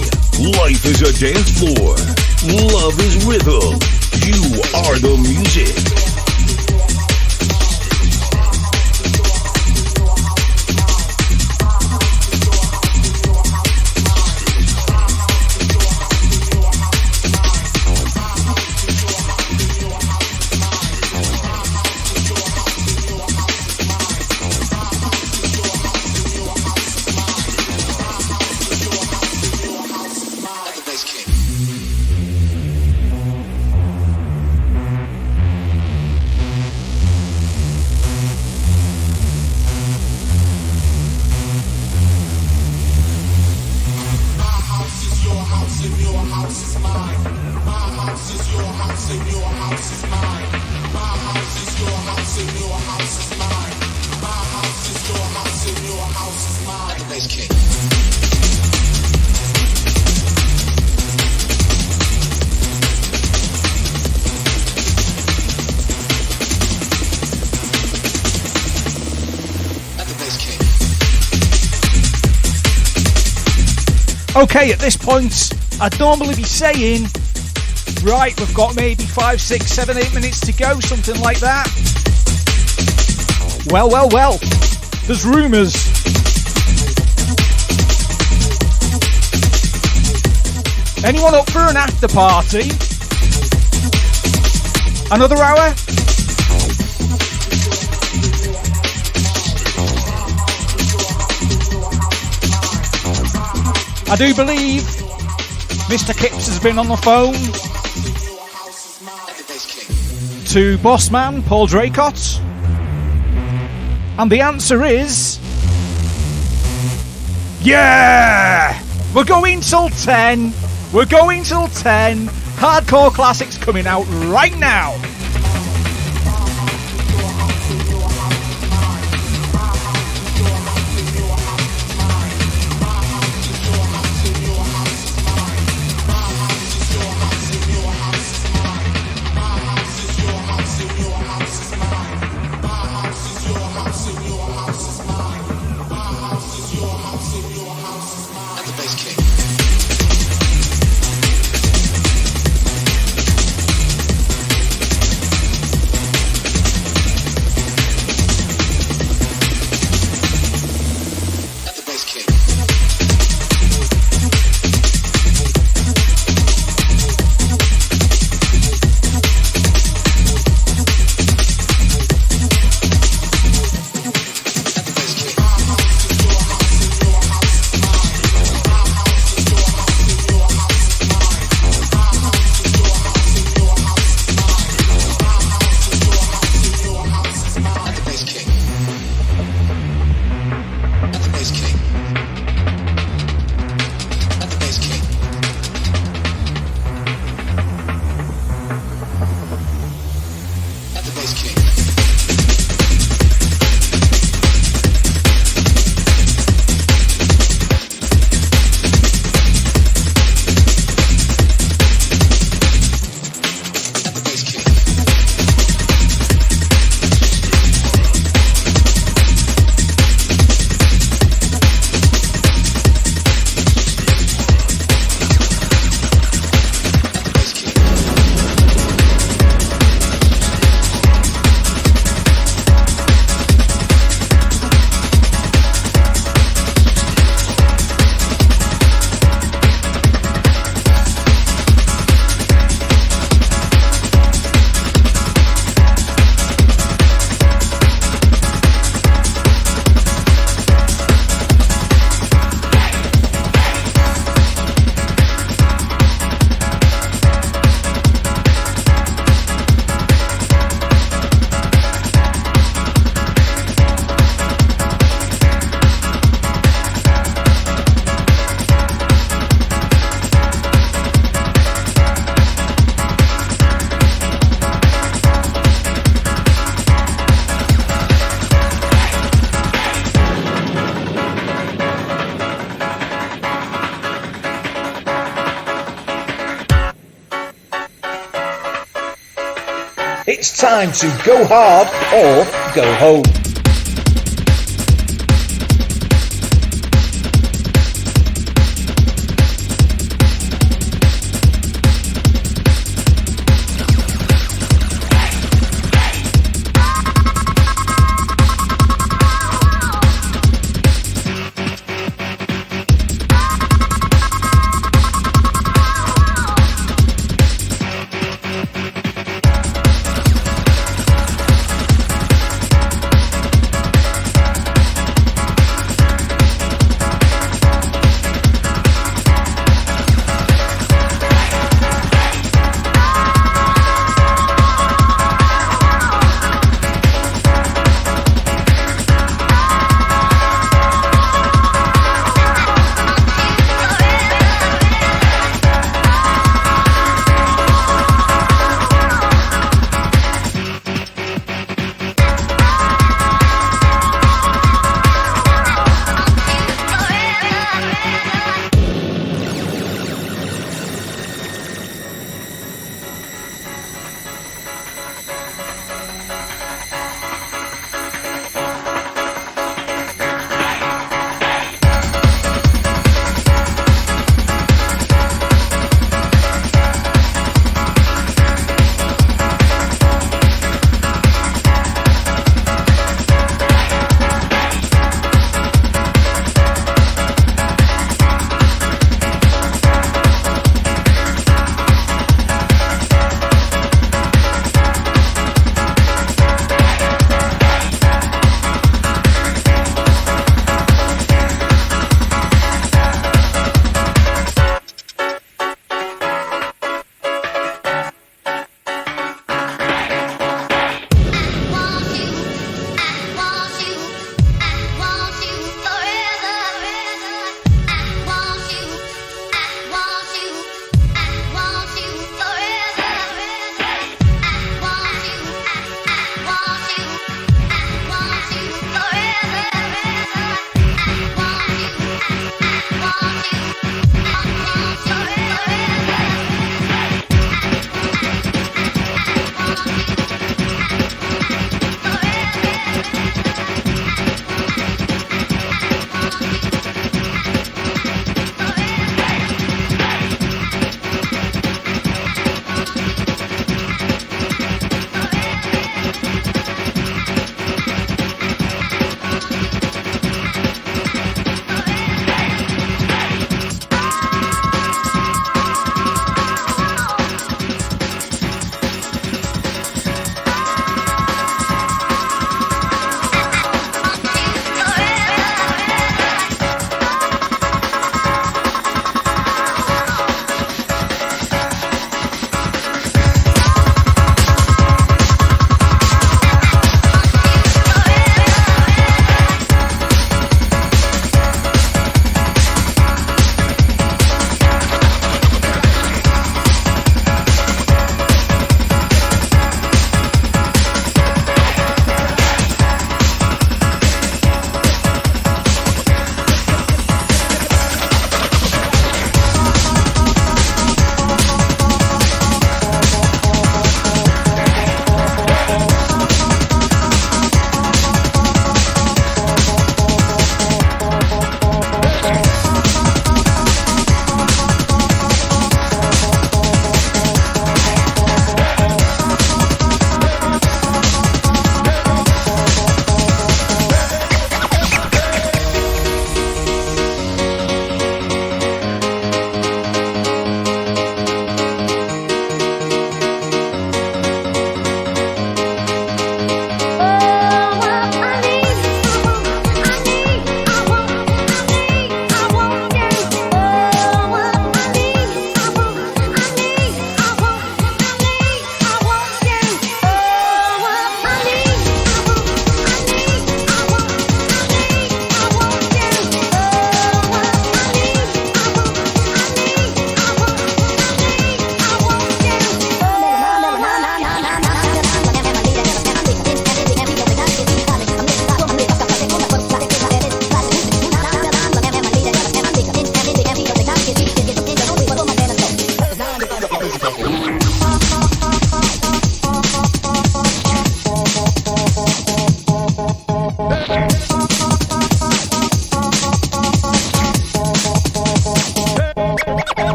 Life is a dance floor. Love is rhythm. You are the music. Okay, at this point, I'd normally be saying, right, we've got maybe 5, 6, 7, 8 minutes to go, something like that. Well, there's rumours. Anyone up for an after party? Another hour? I do believe Mr. Kipps has been on the phone to Bossman Paul Draycott, and the answer is yeah! We're going till 10. We're going till 10. Hardcore classics coming out right now. It's time to go hard or go home.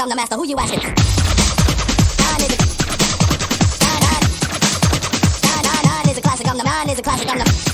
I'm the master, who you asking? Nine is a classic, I'm the nine is a classic, I'm the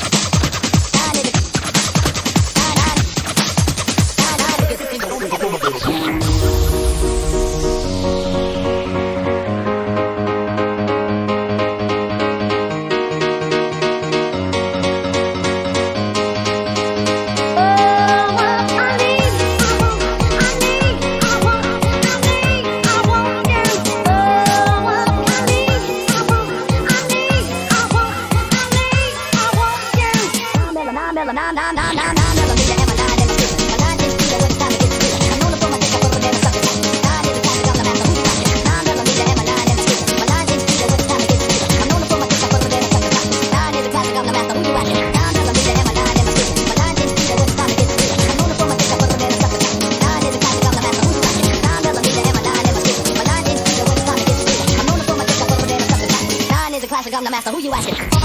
I'm the master, who you asking?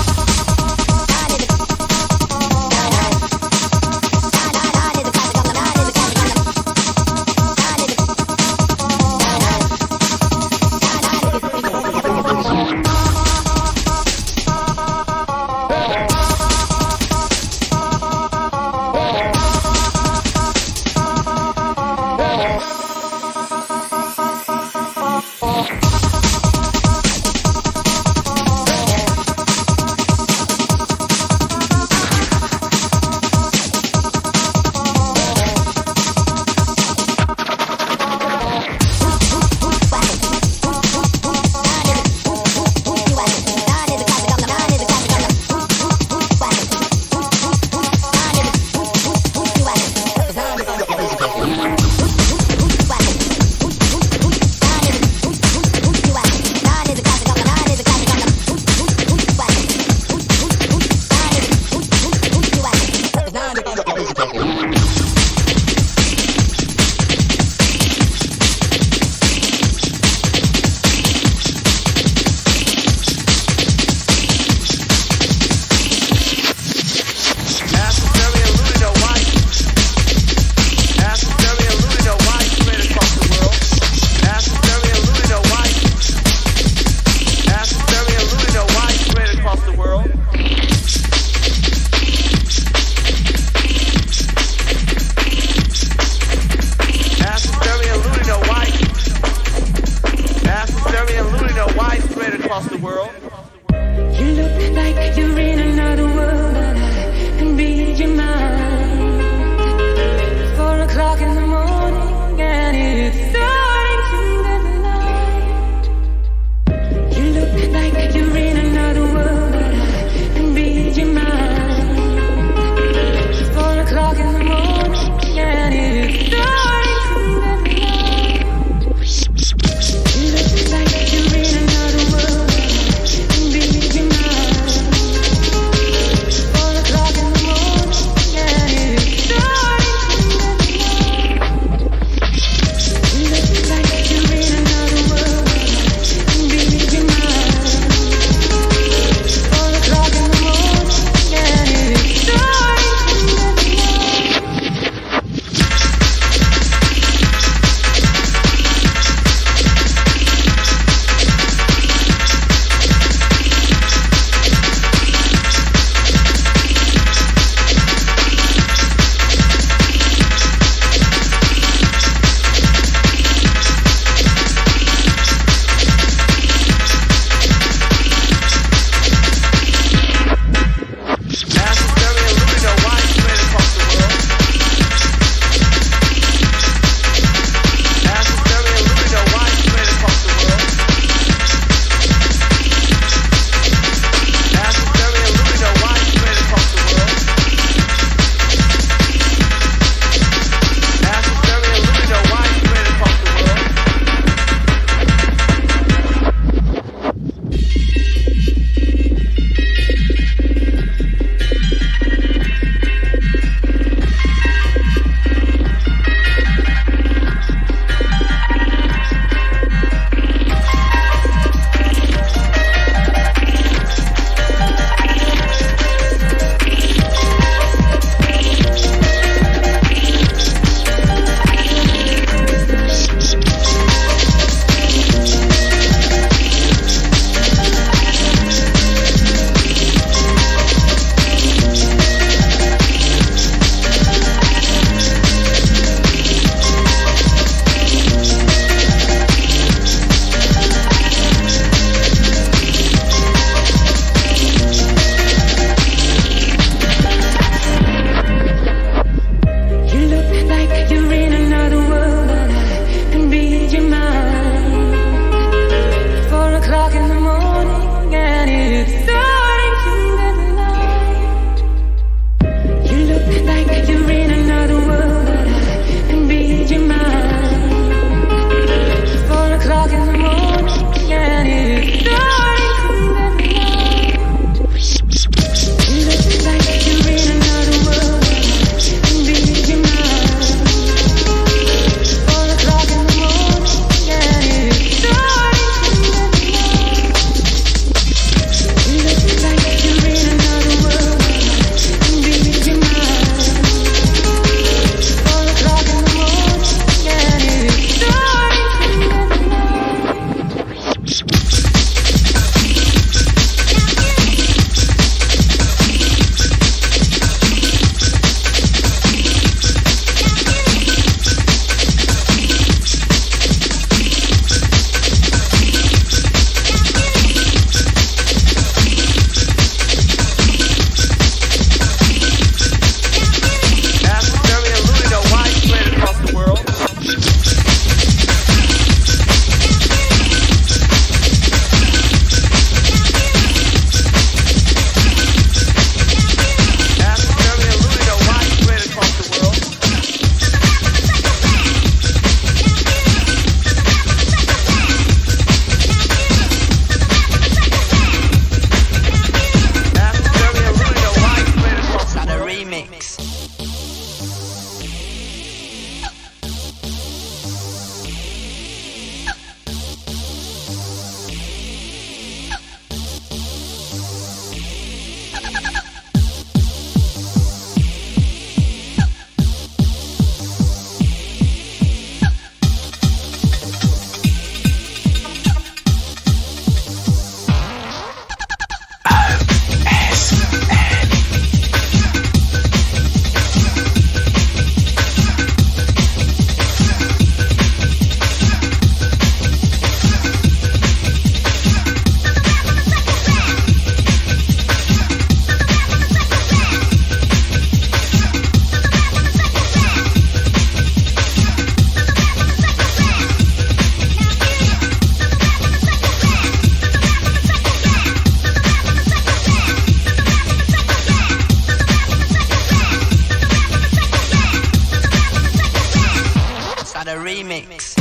remix.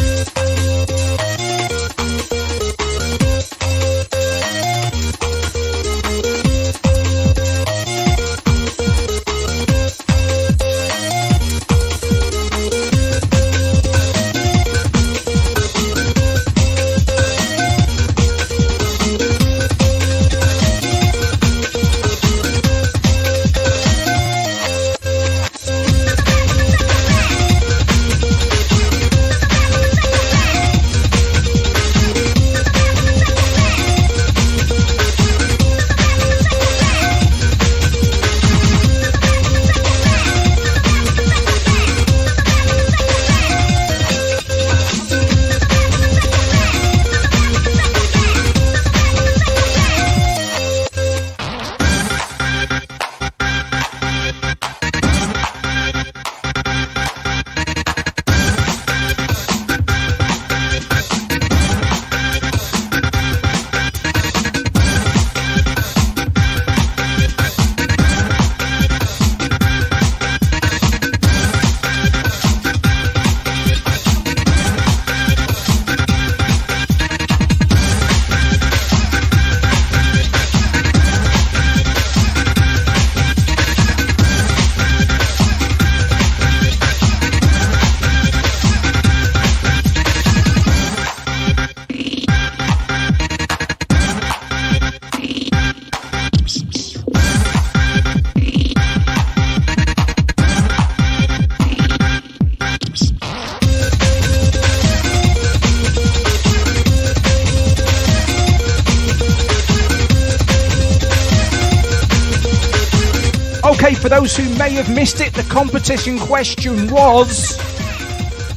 Okay, for those who may have missed it, the competition question was,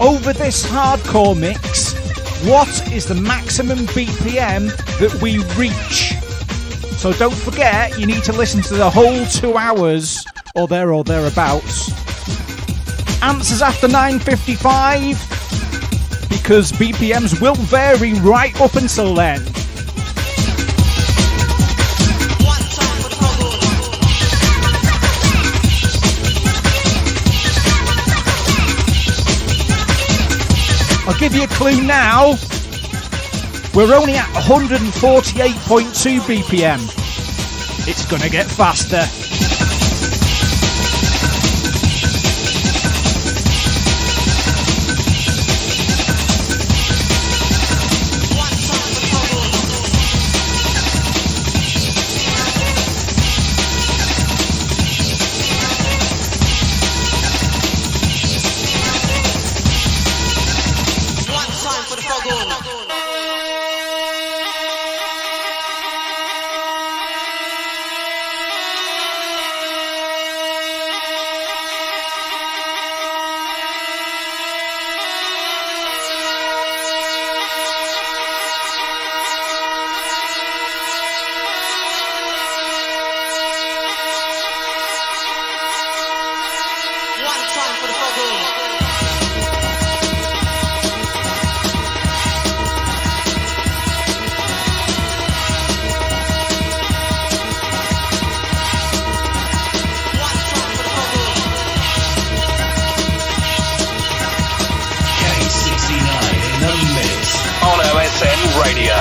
over this hardcore mix, what is the maximum BPM that we reach? So don't forget, you need to listen to the whole 2 hours, or thereabouts. Answers after 9:55, because BPMs will vary right up until then. I'll give you a clue now. We're only at 148.2 BPM. It's gonna get faster. On OSN Radio.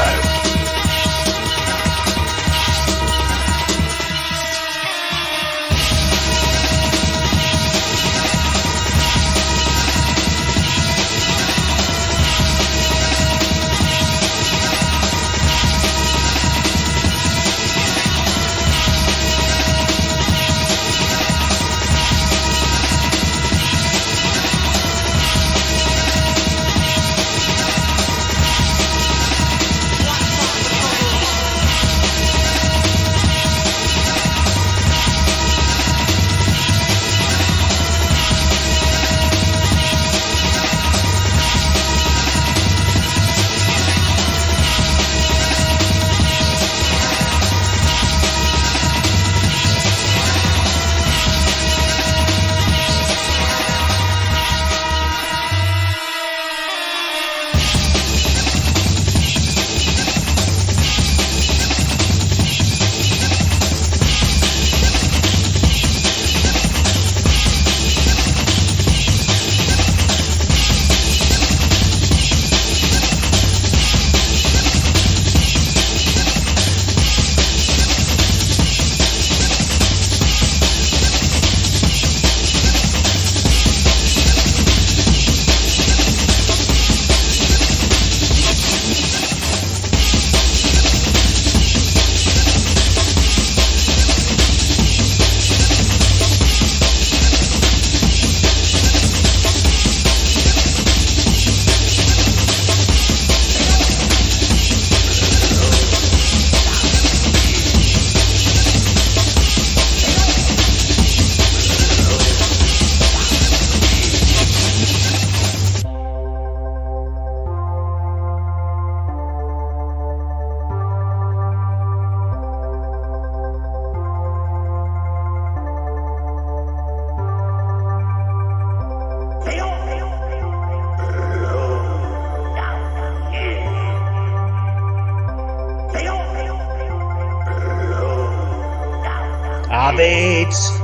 kids.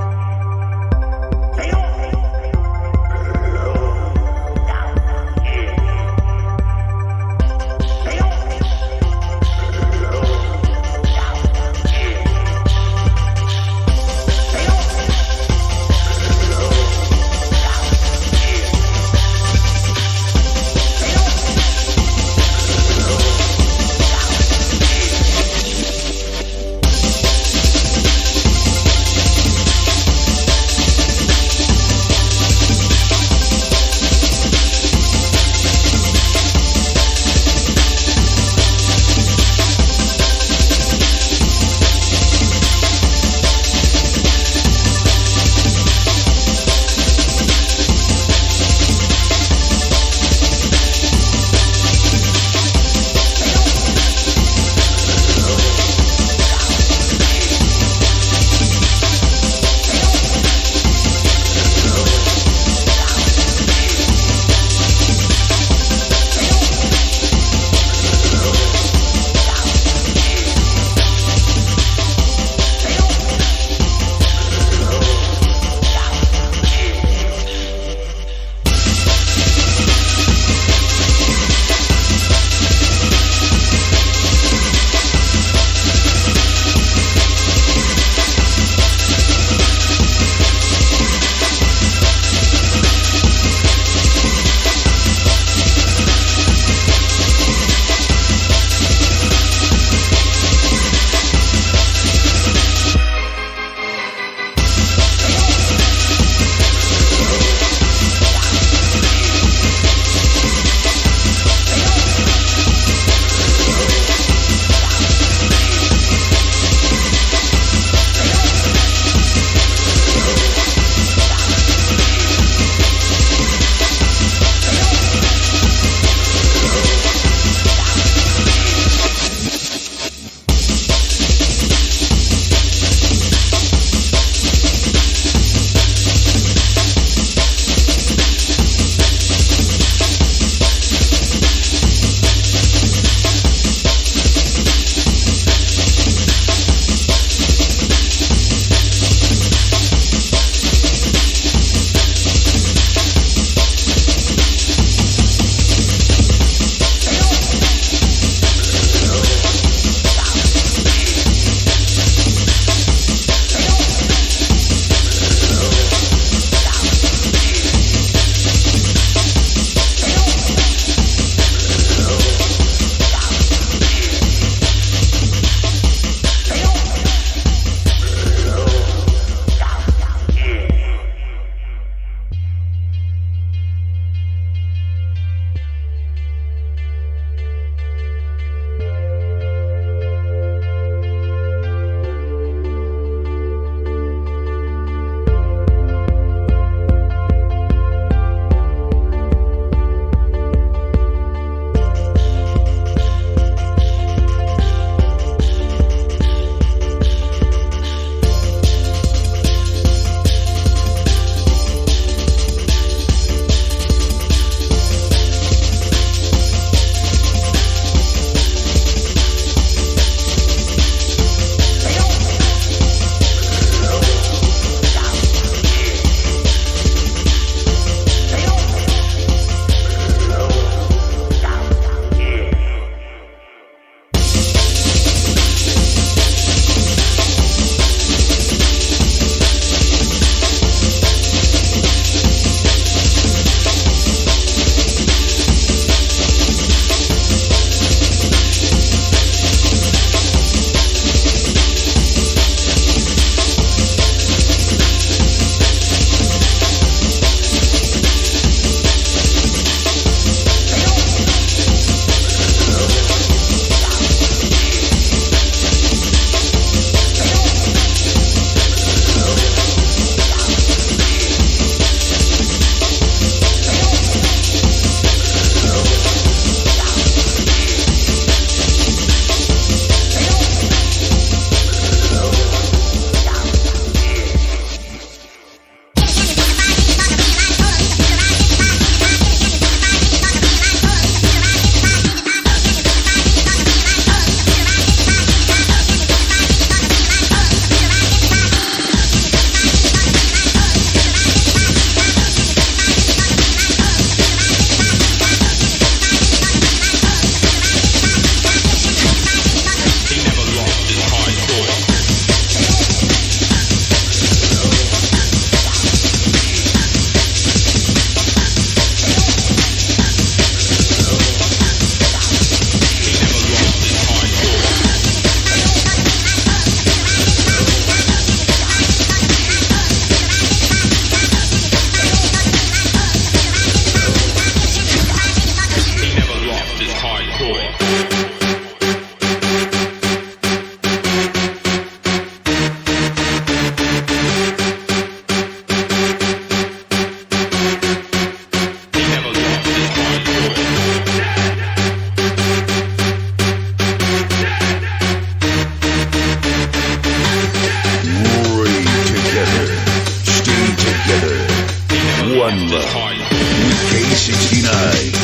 One Love with K69.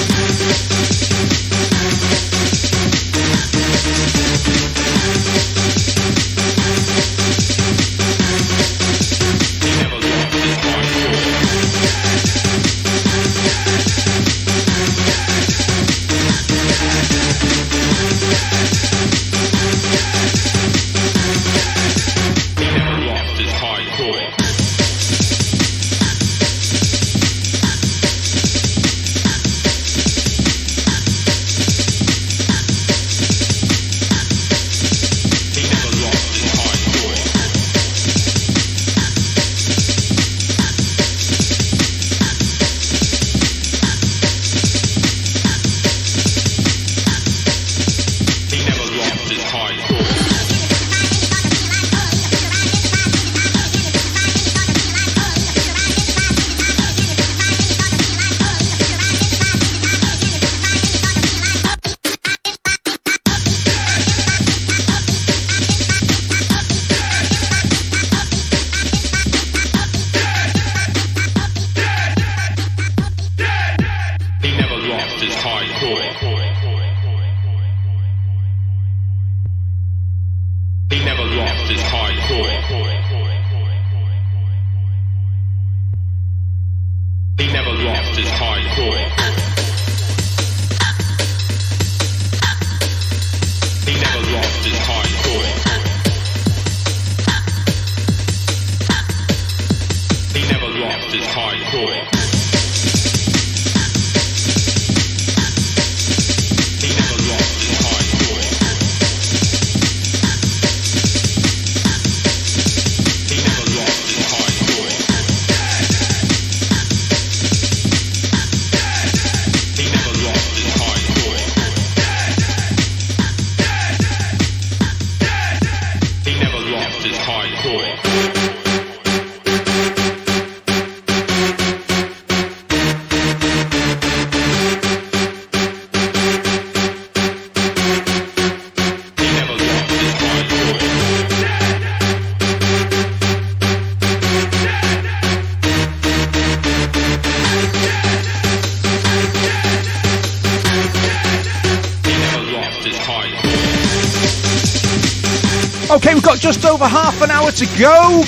Okay, we've got just over half an hour to go.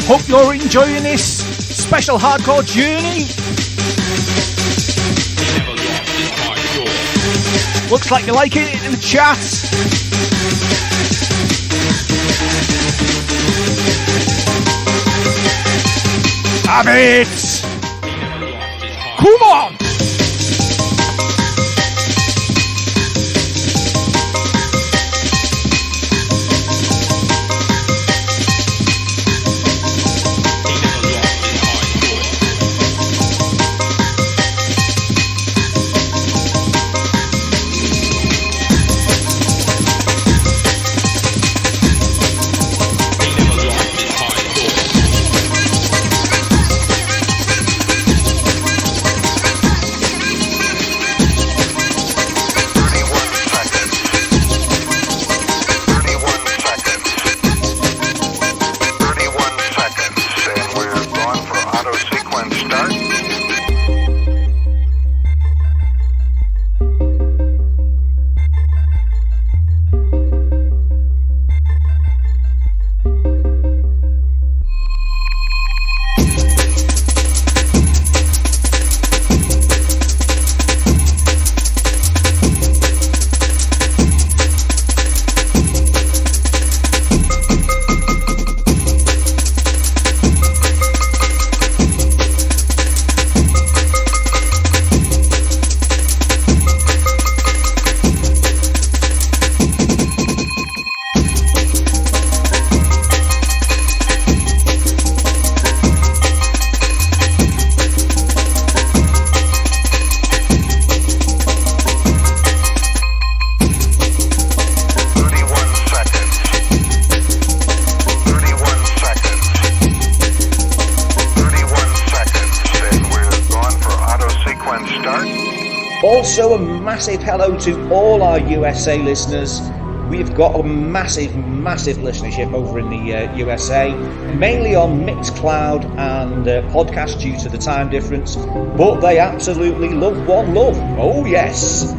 Hope you're enjoying this special hardcore journey. Looks like you like it in the chat. Have it! Come on! Also, a massive hello to all our USA listeners. we've got a massive listenership over in the USA, mainly on Mixcloud and podcast due to the time difference, but they absolutely love One Love. Oh yes.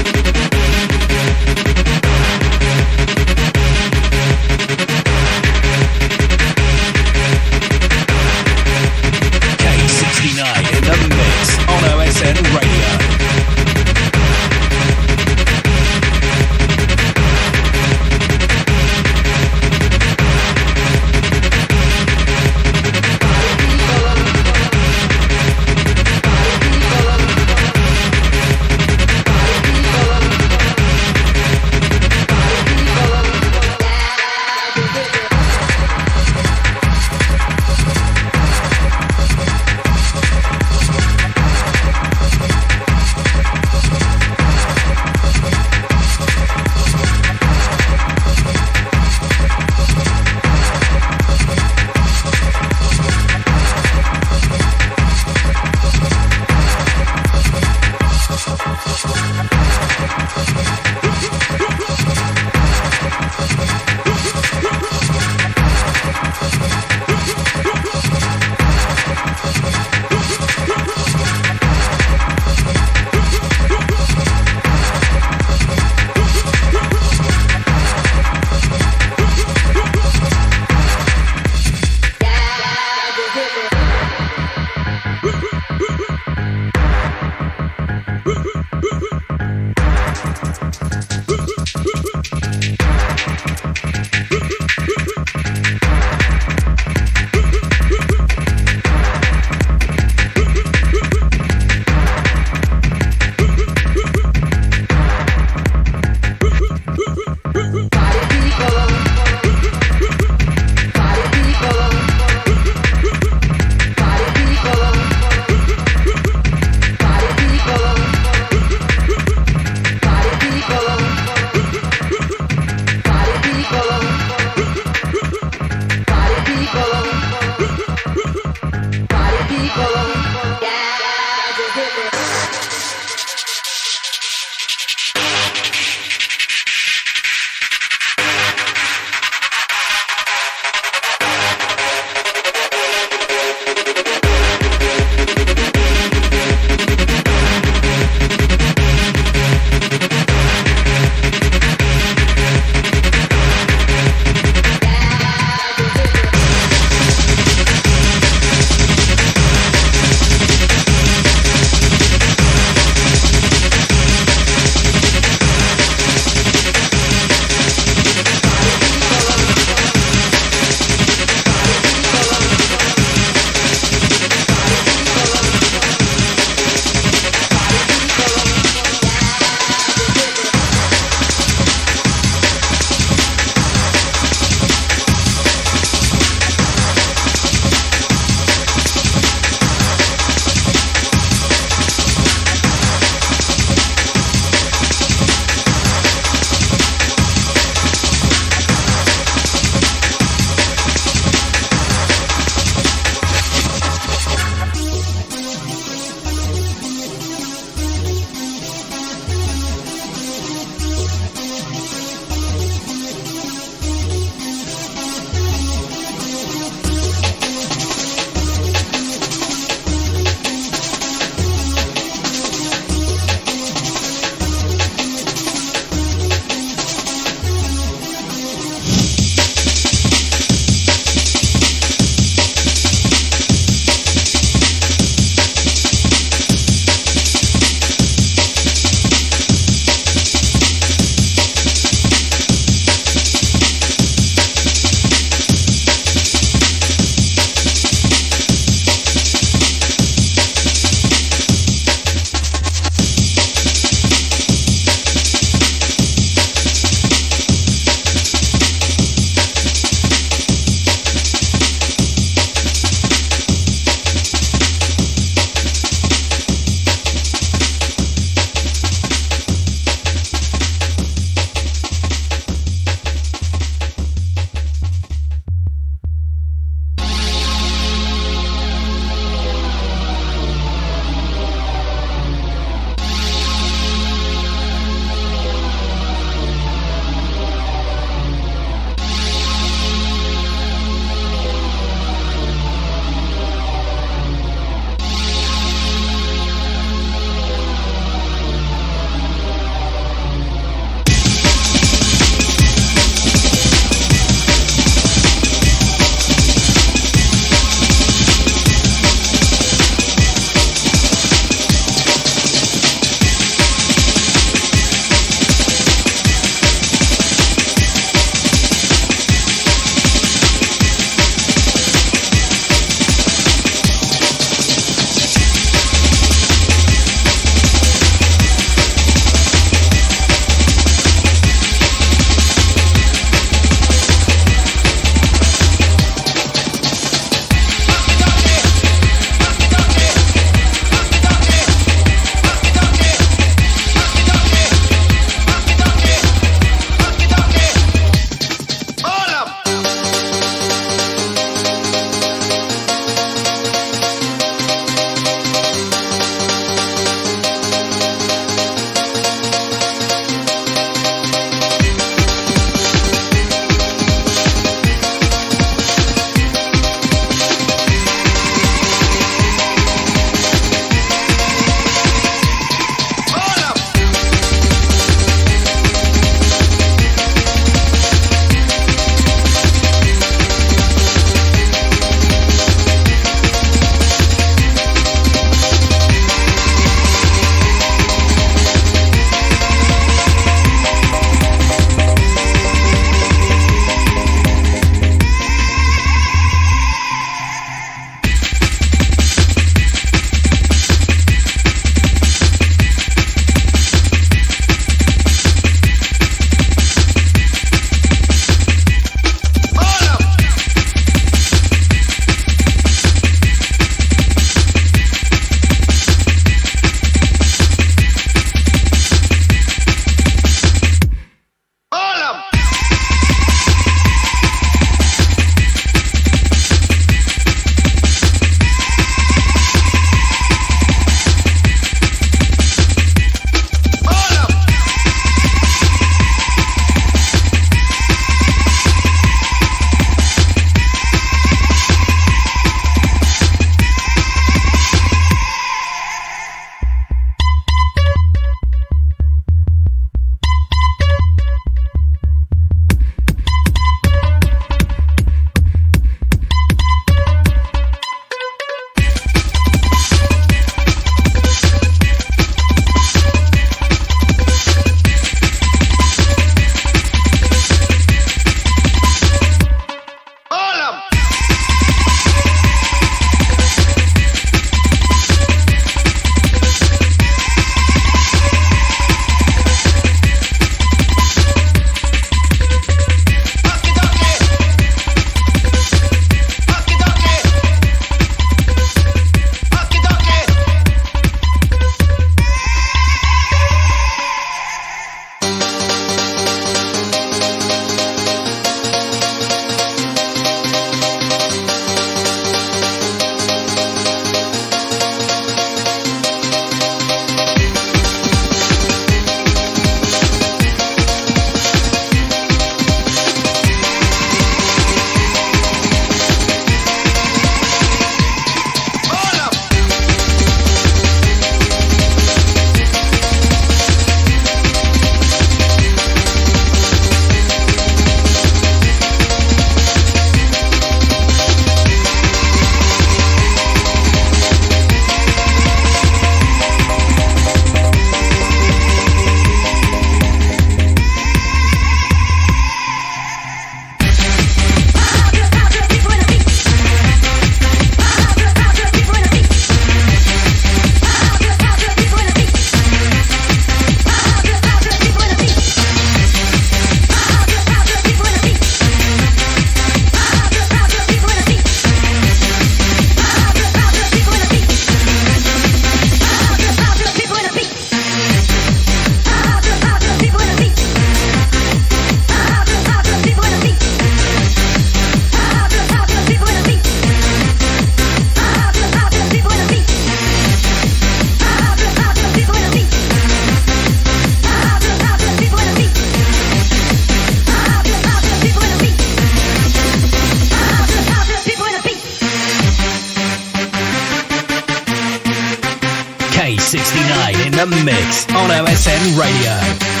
K69 in the mix on OSN Radio.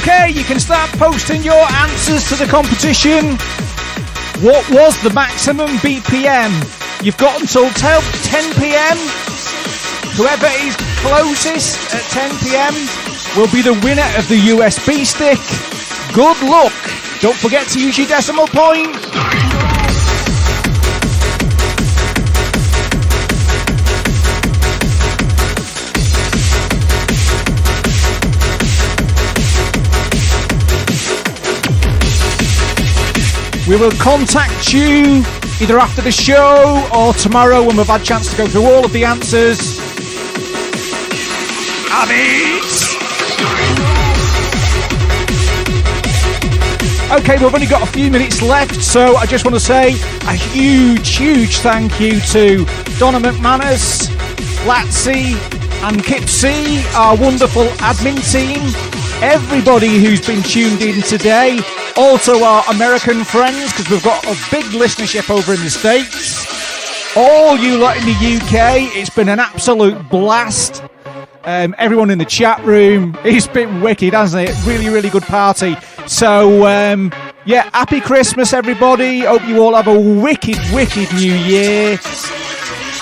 Okay, you can start posting your answers to the competition. What was the maximum BPM? You've got until 10 p.m. Whoever is closest at 10 p.m. will be the winner of the USB stick. Good luck. Don't forget to use your decimal point. We will contact you either after the show or tomorrow when we've had a chance to go through all of the answers. Okay, we've only got a few minutes left, so I just want to say a huge thank you to Donna McManus, Latzy and Kip C, our wonderful admin team, everybody who's been tuned in today, also our American friends, because we've got a big listenership over in the States, all you lot in the UK, it's been an absolute blast. Everyone in the chat room, it's been wicked, hasn't it? Really good party. So, yeah, happy Christmas, everybody. Hope you all have a wicked New Year.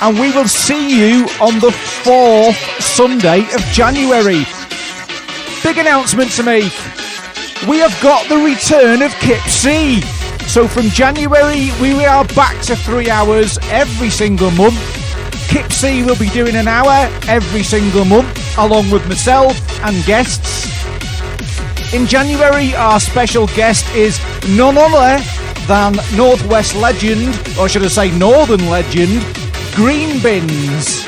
And we will see you on the 4th Sunday of January. Big announcement to make. We have got the return of Kip C. So from January, we are back to 3 hours every single month. Kip C will be doing an hour every single month, along with myself and guests. In January, our special guest is none other than Northwest legend, or should I say Northern legend, Green Bins.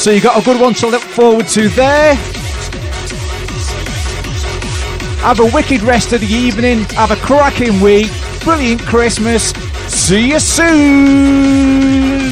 So you got a good one to look forward to there. Have a wicked rest of the evening. Have a cracking week. Brilliant Christmas. See you soon.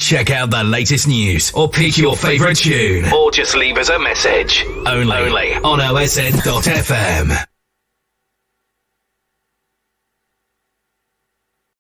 Check out the latest news or pick your favourite tune or just leave us a message. Only on OSN.FM.